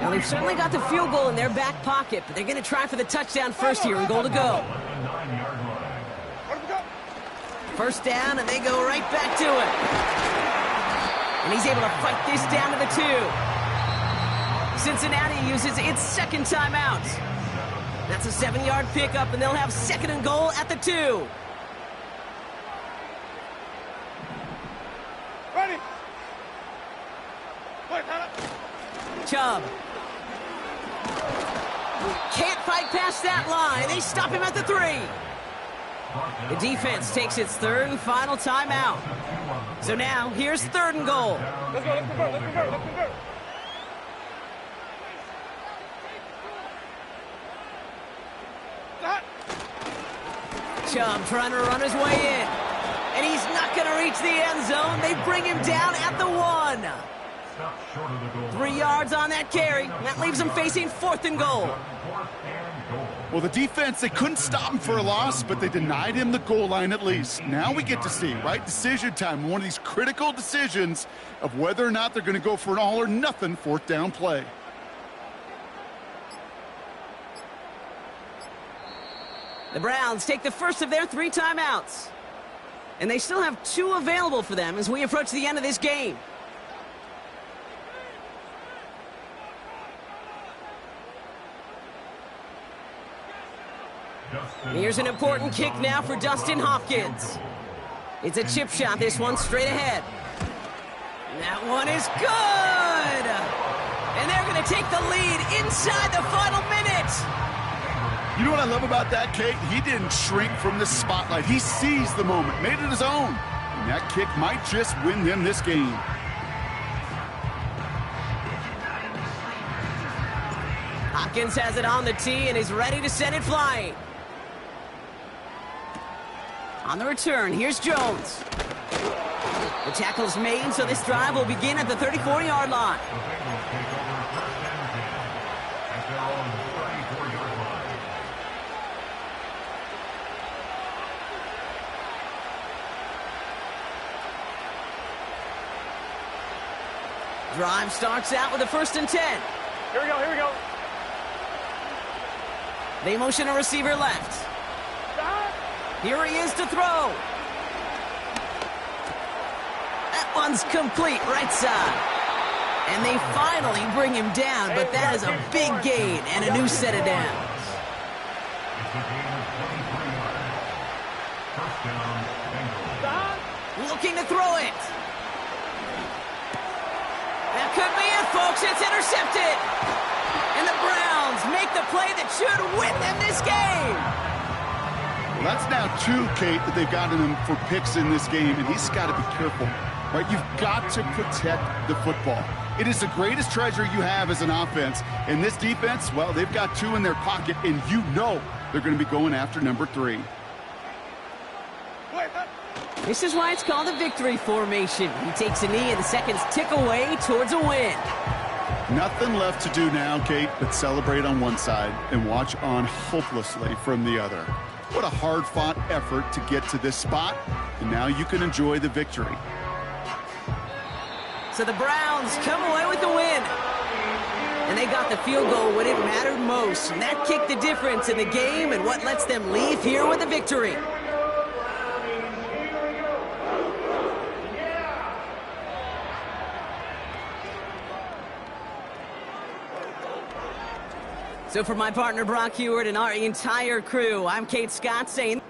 H: Now, they've certainly got the field goal in their back pocket, but they're going to try for the touchdown first here and goal to go. 1st down, and they go right back to it. And he's able to fight this down to the 2. Cincinnati uses its 2nd timeout. That's a 7-yard pickup, and they'll have 2nd and goal at the 2.
B: Ready.
H: Chubb. Can't fight past that line. They stop him at the 3. The defense takes its 3rd and final timeout. So now, here's 3rd and goal.
B: Let's convert.
H: Chubb trying to run his way in. And he's not going to reach the end zone. They bring him down at the 1. 3 yards on that carry. That leaves him facing 4th and goal.
I: Well, the defense, they couldn't stop him for a loss, but they denied him the goal line at least. Now we get to see, right, decision time, one of these critical decisions of whether or not they're going to go for an all-or-nothing 4th down play.
H: The Browns take the first of their 3 timeouts. And they still have 2 available for them as we approach the end of this game. Here's an important kick now for Dustin Hopkins. It's a chip shot, this one straight ahead. That one is good! And they're going to take the lead inside the final minute.
I: You know what I love about that, Kate? He didn't shrink from the spotlight. He seized the moment, made it his own. And that kick might just win them this game.
H: Hopkins has it on the tee and is ready to send it flying. On the return, here's Jones. The tackle's made, so this drive will begin at the 34-yard line. Drive starts out with a 1st and 10.
B: Here we go.
H: They motion a receiver left. Here he is to throw. That one's complete, right side. And they finally bring him down, but that is a big gain and a new set of downs. Looking to throw it. That could be it, folks. It's intercepted. And the Browns make the play that should win them this game.
I: Well, that's now 2, Kate, that they've gotten him for picks in this game, and he's got to be careful. right? You've got to protect the football. It is the greatest treasure you have as an offense. And this defense, well, they've got 2 in their pocket, and you know they're going to be going after number 3.
H: This is why it's called a victory formation. He takes a knee and the seconds tick away towards a win.
I: Nothing left to do now, Kate, but celebrate on one side and watch on hopelessly from the other. What a hard-fought effort to get to this spot, and now you can enjoy the victory.
H: So the Browns come away with the win. And they got the field goal when it mattered most. And that kicked the difference in the game and what lets them leave here with a victory. So for my partner Brock Heward and our entire crew, I'm Kate Scott saying...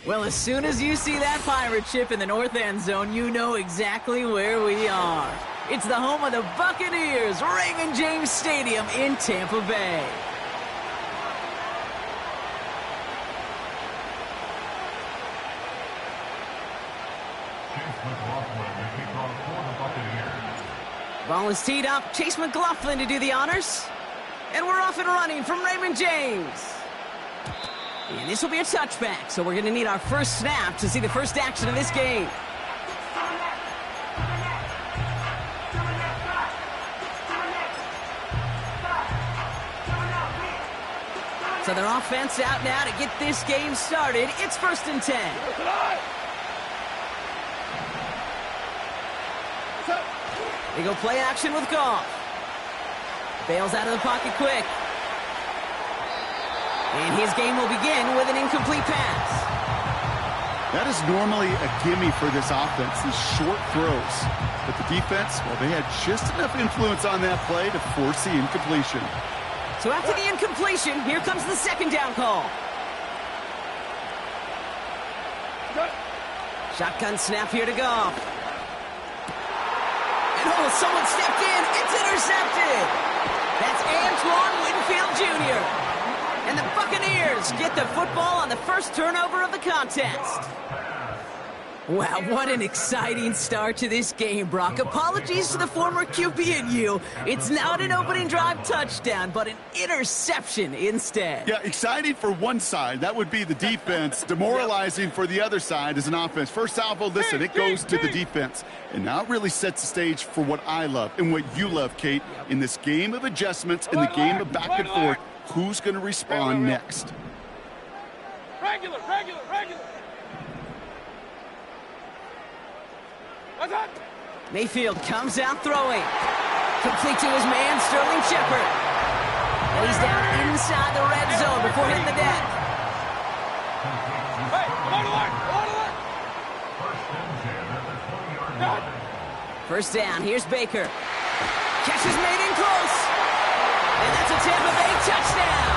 H: Well, as soon as you see that pirate ship in the north end zone, you know exactly where we are. It's the home of the Buccaneers, Raymond James Stadium in Tampa Bay. Ball is teed up. Chase McLaughlin to do the honors. And we're off and running from Raymond James. And this will be a touchback, so we're going to need our first snap to see the first action of this game. So their offense out now to get this game started. It's 1st and 10. They go play action with Goff. Bails out of the pocket quick. And his game will begin with an incomplete pass.
I: That is normally a gimme for this offense, these short throws. But the defense, well, they had just enough influence on that play to force the incompletion.
H: So after the incompletion, here comes the 2nd down call. Shotgun snap here to Goff. Oh, someone stepped in. It's intercepted. That's Antoine Winfield Jr. And the Buccaneers get the football on the first turnover of the contest. Wow, what an exciting start to this game, Brock. Apologies to the former QB and you. It's not an opening drive touchdown, but an interception instead.
I: Yeah, exciting for one side. That would be the defense. Demoralizing for the other side as an offense. First salvo, listen, it goes to the defense. And now it really sets the stage for what I love and what you love, Kate, in this game of adjustments, in the game of back and forth. Who's going to respond next?
B: Regular.
H: Mayfield comes out throwing. Complete to his man, Sterling Shepard. And he's down inside the red zone before hitting the deck.
B: Hey, on the line.
H: First down, here's Baker. Catch is made in close. And that's a Tampa Bay touchdown.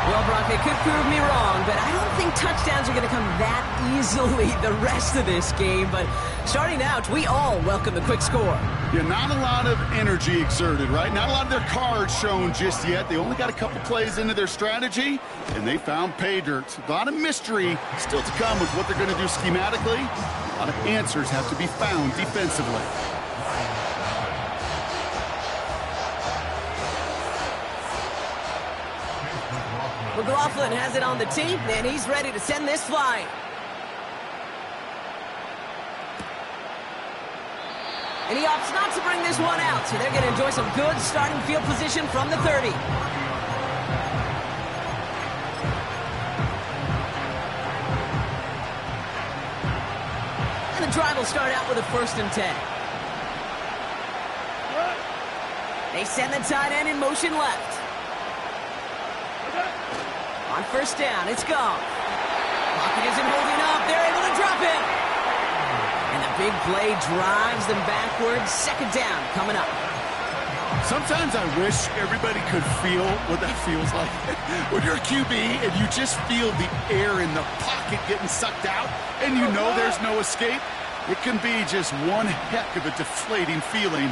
H: Well, Brock, they could prove me wrong, but I don't think touchdowns are going to come that easily the rest of this game. But starting out, we all welcome the quick score.
I: Yeah, not a lot of energy exerted, right? Not a lot of their cards shown just yet. They only got a couple plays into their strategy, and they found pay dirt. A lot of mystery still to come with what they're going to do schematically. A lot of answers have to be found defensively.
H: McLaughlin has it on the tee, and he's ready to send this flying. And he opts not to bring this one out, so they're going to enjoy some good starting field position from the 30. And the drive will start out with a 1st and 10. They send the tight end in motion left. On first down, it's gone. Pocket isn't holding up. They're able to drop him. And the big play drives them backwards. 2nd down coming up.
I: Sometimes I wish everybody could feel what that feels like. When you're a QB and you just feel the air in the pocket getting sucked out and you know there's no escape, it can be just one heck of a deflating feeling.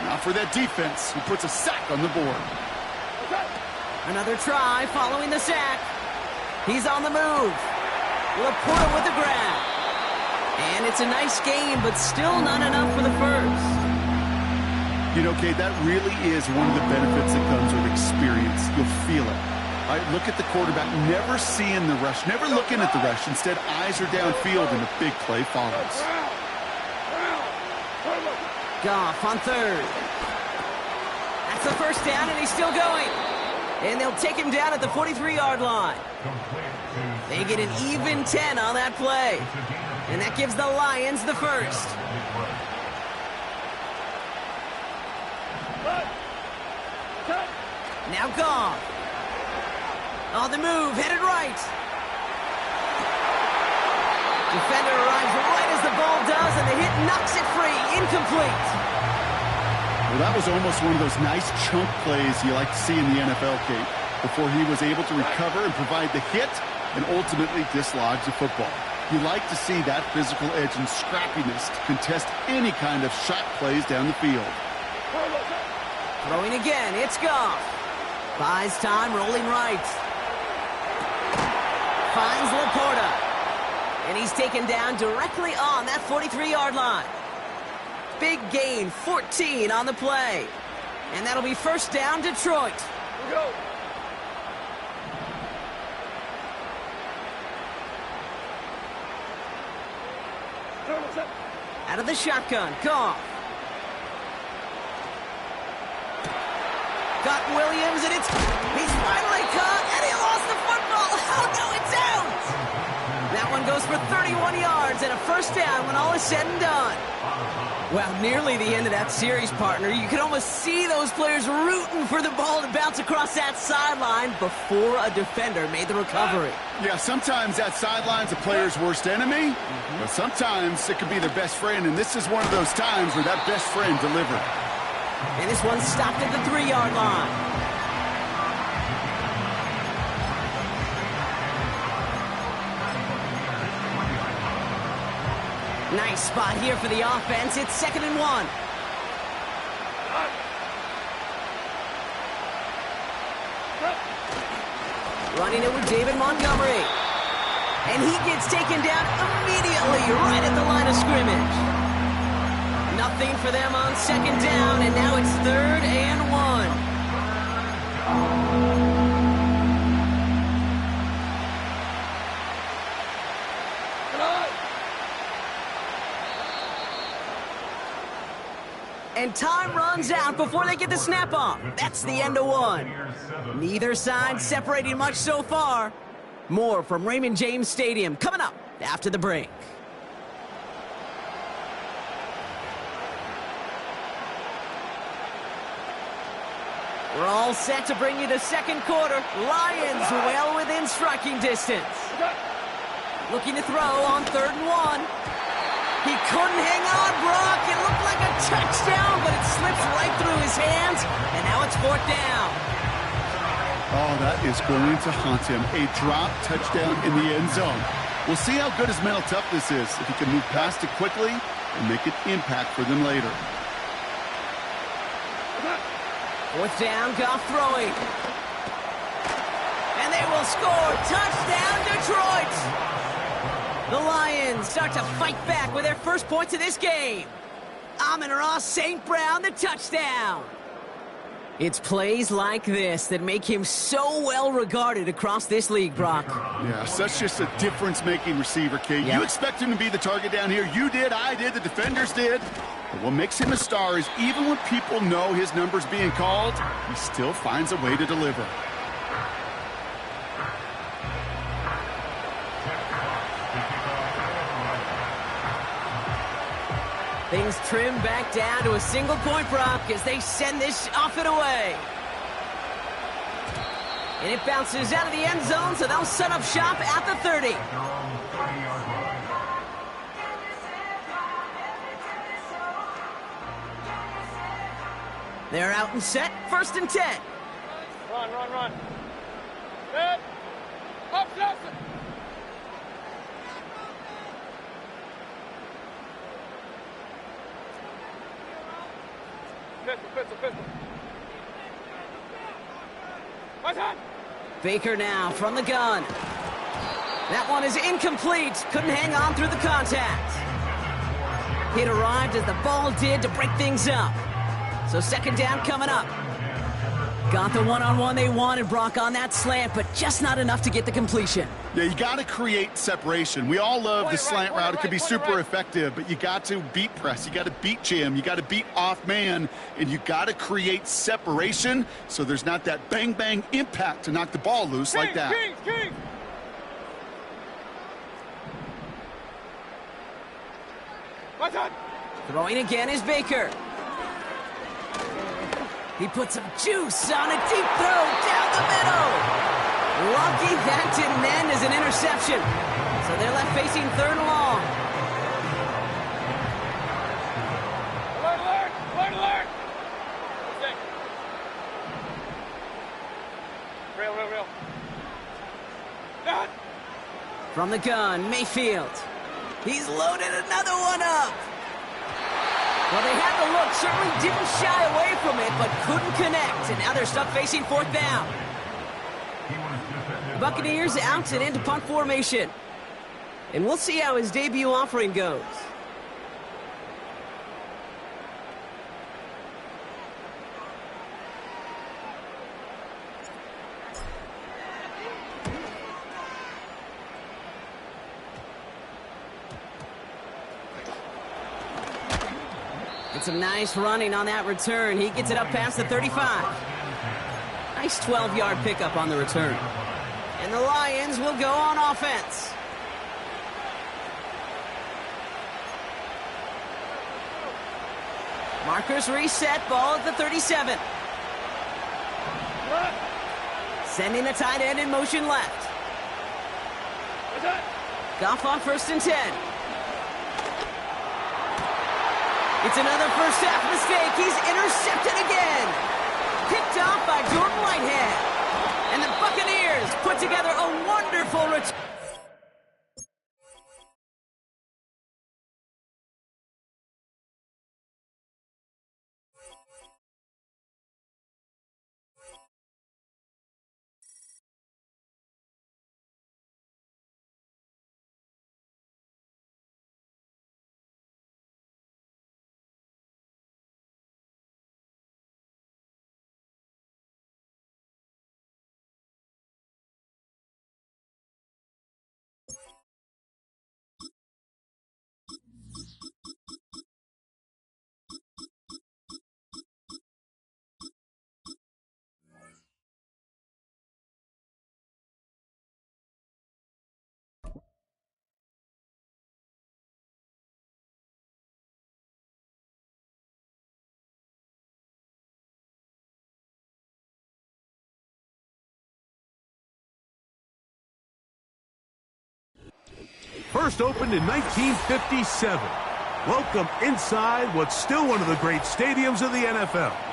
I: Now for that defense who puts a sack on the board.
H: Another try following the sack. He's on the move. Laporta with the grab. And it's a nice game, but still not enough for the first.
I: You know, Kate, that really is one of the benefits that comes with experience. You'll feel it. All right, look at the quarterback, never seeing the rush, never looking at the rush. Instead, eyes are downfield, and the big play follows.
H: Goff on 3rd. That's the first down, and he's still going. And they'll take him down at the 43-yard line. They get an even 10 on that play. And that gives the Lions the first. Now Goff. On the move, headed right. Defender arrives right as the ball does, and the hit knocks it free. Incomplete.
I: Well, that was almost one of those nice chunk plays you like to see in the NFL, Kate, before he was able to recover and provide the hit and ultimately dislodge the football. You like to see that physical edge and scrappiness to contest any kind of shot plays down the field.
H: Throwing again, it's Goff. Buys time, rolling right. Finds Laporta. And he's taken down directly on that 43-yard line. Big gain, 14 on the play. And that'll be first down, Detroit.
B: Go.
H: Out of the shotgun, Goff. Got Williams, and he's finally caught, and he lost the football. Oh, no, it's out. That one goes for 31 yards and a first down when all is said and done. Well, nearly the end of that series, partner. You could almost see those players rooting for the ball to bounce across that sideline before a defender made the recovery.
I: Yeah, sometimes that sideline's a player's worst enemy, but sometimes it could be their best friend, and this is one of those times where that best friend delivered.
H: And this one stopped at the 3-yard line. Nice spot here for the offense. It's 2nd and 1. Running it with David Montgomery. And he gets taken down immediately right at the line of scrimmage. Nothing for them on 2nd down, and now it's 3rd and 1. And time runs out before they get the snap off. That's the end of 1. Neither side separating much so far. More from Raymond James Stadium coming up after the break. We're all set to bring you the 2nd quarter. Lions well within striking distance. Looking to throw on 3rd and 1. He couldn't hang on, Brock. It looked like a touchdown, but it slips right through his hands, and now it's 4th down.
I: Oh, that is going to haunt him. A drop touchdown in the end zone. We'll see how good his mental toughness is, if he can move past it quickly and make an impact for them later.
H: 4th down, Goff throwing. And they will score. Touchdown, Detroit! The Lions start to fight back with their first points of this game. Amon-Ra St. Brown, the touchdown. It's plays like this that make him so well regarded across this league, Brock.
I: Yeah, such just a difference-making receiver, Kate.
H: Yep.
I: You expect him to be the target down here. You did, I did, the defenders did. But what makes him a star is even when people know his number's being called, he still finds a way to deliver.
H: Things trim back down to a single point, Brock, as they send this off and away. And it bounces out of the end zone, so they'll set up shop at the 30. They're out and set, 1st and 10.
B: Run. Set. Up, Johnson. Pistol.
H: Baker now from the gun. That one is incomplete. Couldn't hang on through the contact. It arrived as the ball did to break things up. So 2nd down coming up. Got the one-on-one they wanted, Brock, on that slant, but just not enough to get the completion.
I: Yeah, you got to create separation. We all love the slant route. It can be super effective, but you got to beat press. You got to beat jam. You got to beat off man, and you got to create separation so there's not that bang-bang impact to knock the ball loose like that.
B: King.
H: Throwing again is Baker. He puts some juice on a deep throw down the middle. Lucky that didn't end as an interception. So they're left facing 3rd and long.
B: Alert! Real.
H: From the gun, Mayfield. He's loaded another one up. Well, they had the look, certainly didn't shy away from it, but couldn't connect. And now they're stuck facing 4th down. Buccaneers out and into punt formation. And we'll see how his debut offering goes. And some nice running on that return. He gets it up past the 35. Nice 12-yard pickup on the return. And the Lions will go on offense. Markers reset, ball at the 37. Sending the tight end in motion left. Goff on 1st and 10. It's another first half mistake. He's intercepted again. Picked off by Jordan Whitehead. And the Buccaneers put together a wonderful return.
A: First opened in 1957. Welcome inside what's still one of the great stadiums of the NFL.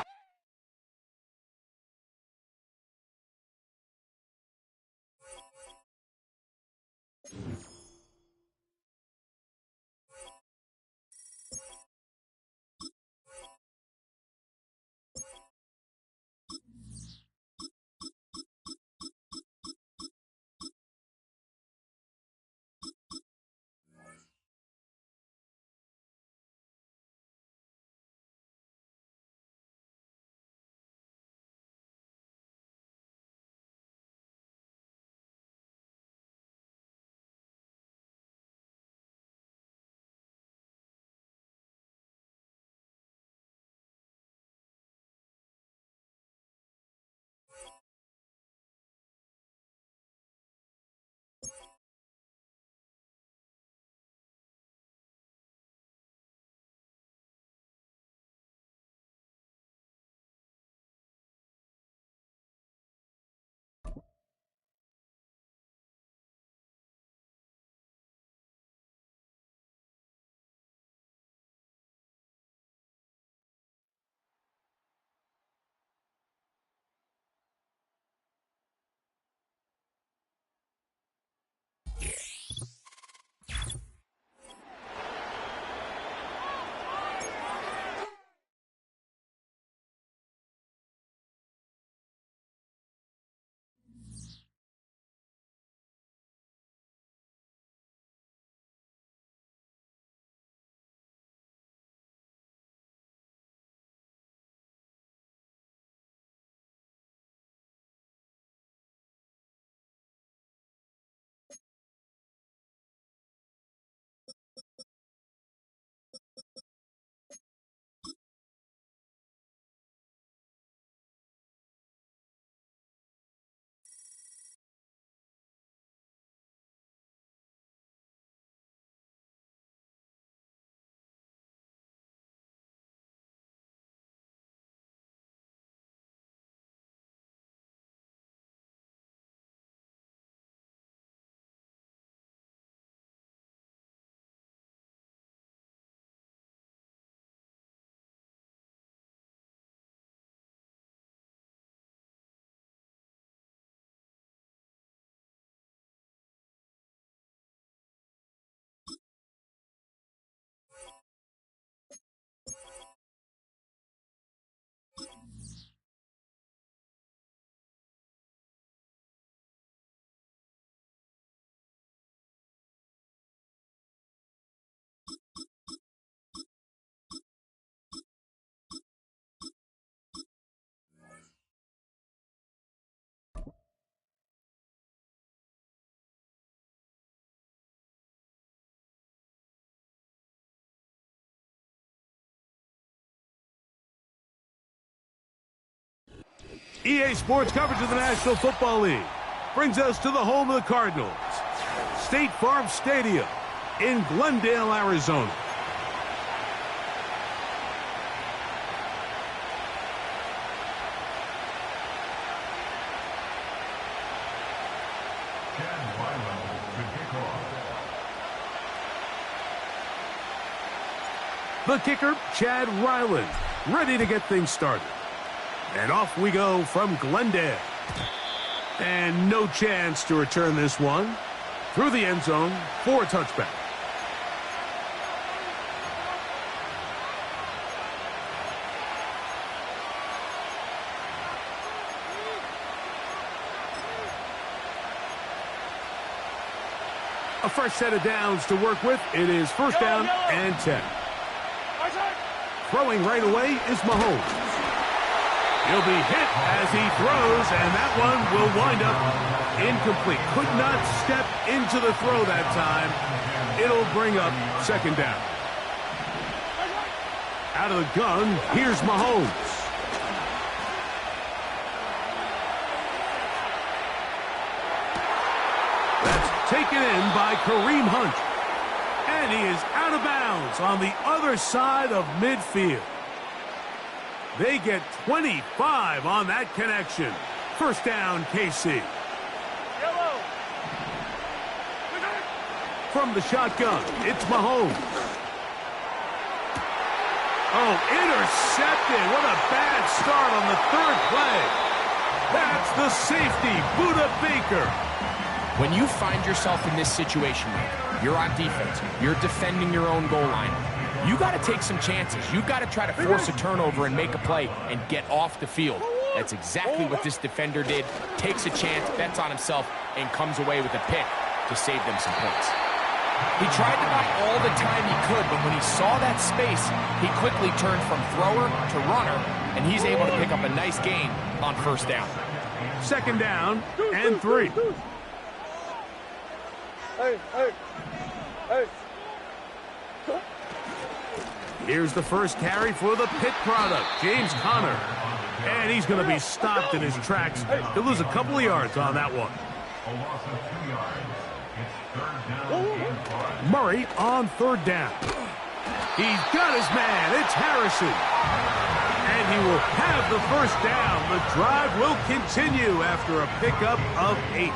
A: EA Sports coverage of the National Football League brings us to the home of the Cardinals, State Farm Stadium in Glendale, Arizona. The kicker, Chad Ryland, ready to get things started. And off we go from Glendale. And no chance to return this one through the end zone for a touchback. A fresh set of downs to work with. It is first down and 10. Throwing right away is Mahomes. He'll be hit as he throws, and that one will wind up incomplete. Could not step into the throw that time. It'll bring up second down. Out of the gun, here's Mahomes. That's taken in by Kareem Hunt. And he is out of bounds on the other side of midfield. They get 25 on that connection. First down, KC. From the shotgun, it's Mahomes. Oh, intercepted. What a bad start on the third play. That's the safety, Budda Baker.
C: When you find yourself in this situation, you're on defense, you're defending your own goal line, you got to take some chances. You got to try to force a turnover and make a play and get off the field. That's exactly what this defender did. Takes a chance, bets on himself, and comes away with a pick to save them some points. He tried to buy all the time he could, but when he saw that space, he quickly turned from thrower to runner, and he's able to pick up a nice gain on first down.
A: Second down and 3. Here's the first carry for the Pitt product, James Conner. And he's going to be stopped in his tracks. He'll lose a couple of yards on that one.
D: A loss of 2 yards. It's third down and 5.
A: Murray on third down. He's got his man. It's Harrison. And he will have the first down. The drive will continue after a pickup of 8.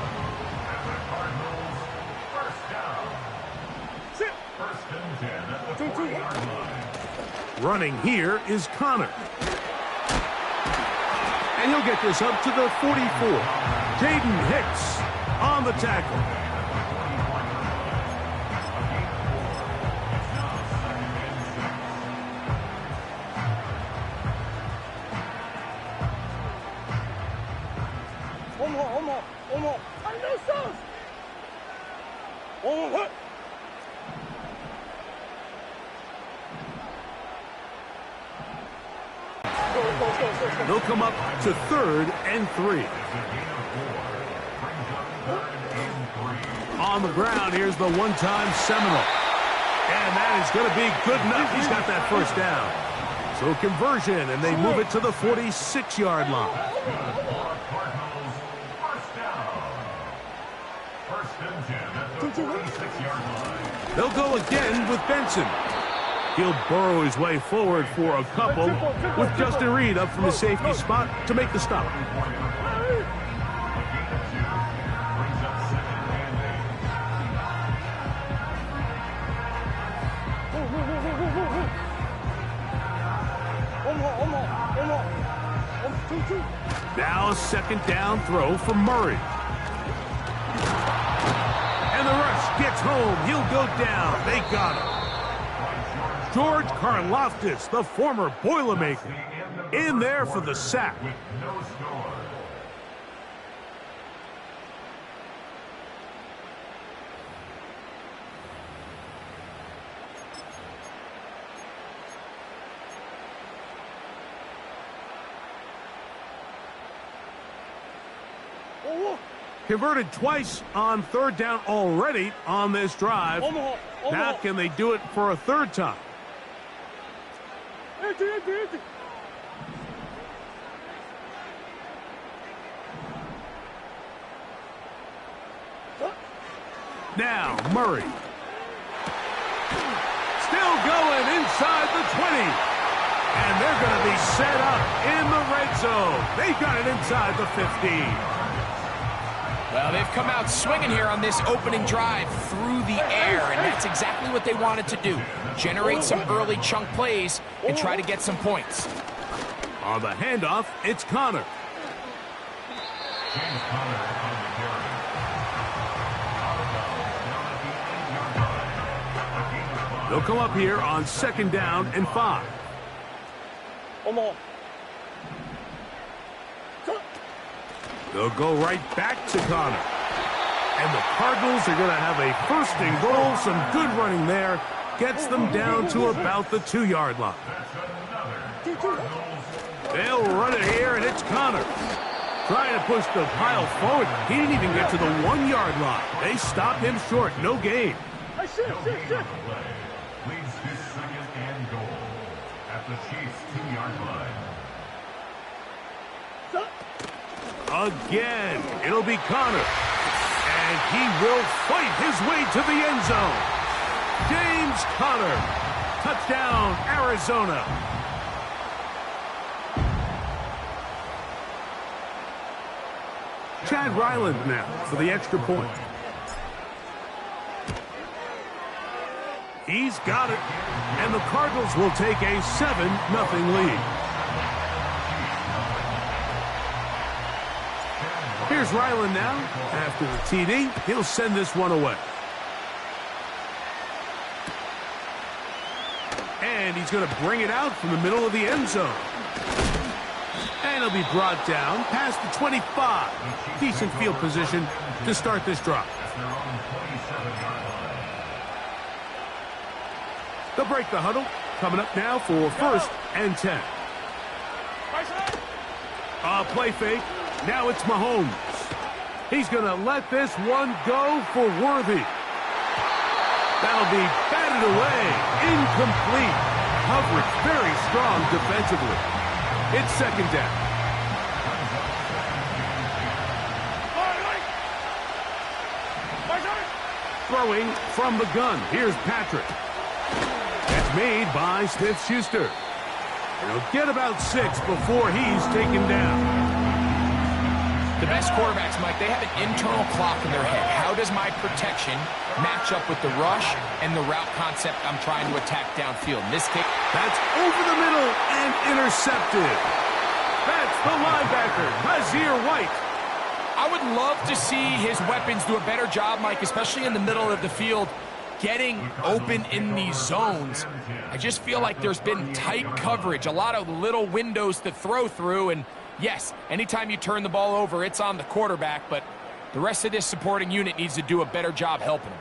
D: First and 10 at the 40-yard line.
A: Running here is Conner. And he'll get this up to the 44. Jaden Hicks on the tackle. They'll come up to third and 3. On the ground, here's the one-time Seminole. And that is going to be good enough. He's got that first down. So conversion, and they move it to the 46-yard line.
D: First and 10 at the 46-yard line.
A: They'll go again with Benson. He'll burrow his way forward for a couple with Justin Reed up from the safety spot to make the stop. Now a second down throw from Murray. And the rush gets home. He'll go down. They got him. George Karlaftis, the former Boilermaker, in there for the sack.
D: With no score.
A: Converted twice on third down already on this drive. Now can they do it for a third time? Now Murray. Still going inside the 20. And they're going to be set up in the red zone. They got it inside the 15.
C: Well, they've come out swinging here on this opening drive through the air, and that's exactly what they wanted to do. Generate some early chunk plays and try to get some points.
A: On the handoff, it's Conner.
D: James Conner on the carry.
A: They'll come up here on second down and 5. They'll go right back to Conner. And the Cardinals are going to have a first and goal. Some good running there. Gets them down to about the 2-yard line. They'll run it here, and it's Conner. Trying to push the pile forward. He didn't even get to the 1-yard line. They stop him short. No gain.
D: Leads to second and goal at the Chiefs' 2-yard line.
A: Again, it'll be Conner. And he will fight his way to the end zone. James Conner. Touchdown, Arizona. Chad Ryland now for the extra point. He's got it. And the Cardinals will take a 7-0 lead. Here's Ryland now. After the TD, he'll send this one away. And he's going to bring it out from the middle of the end zone. And he'll be brought down past the 25. Decent field position to start this drive. They'll break the huddle. Coming up now for 1st and 10. Play fake. Now it's Mahomes. He's going to let this one go for Worthy. That'll be batted away. Incomplete. Coverage very strong defensively. It's 2nd down. Throwing from the gun. Here's Patrick. It's made by Smith-Schuster. He'll get about 6 before he's taken down.
C: The best quarterbacks, Mike, they have an internal clock in their head. How does my protection match up with the rush and the route concept I'm trying to attack downfield? In this kick,
A: that's over the middle and intercepted. That's the linebacker, Razier White.
C: I would love to see his weapons do a better job, Mike, especially in the middle of the field, getting open in these zones. I just feel like there's been tight coverage, a lot of little windows to throw through, and yes, anytime you turn the ball over, it's on the quarterback, but the rest of this supporting unit needs to do a better job helping him.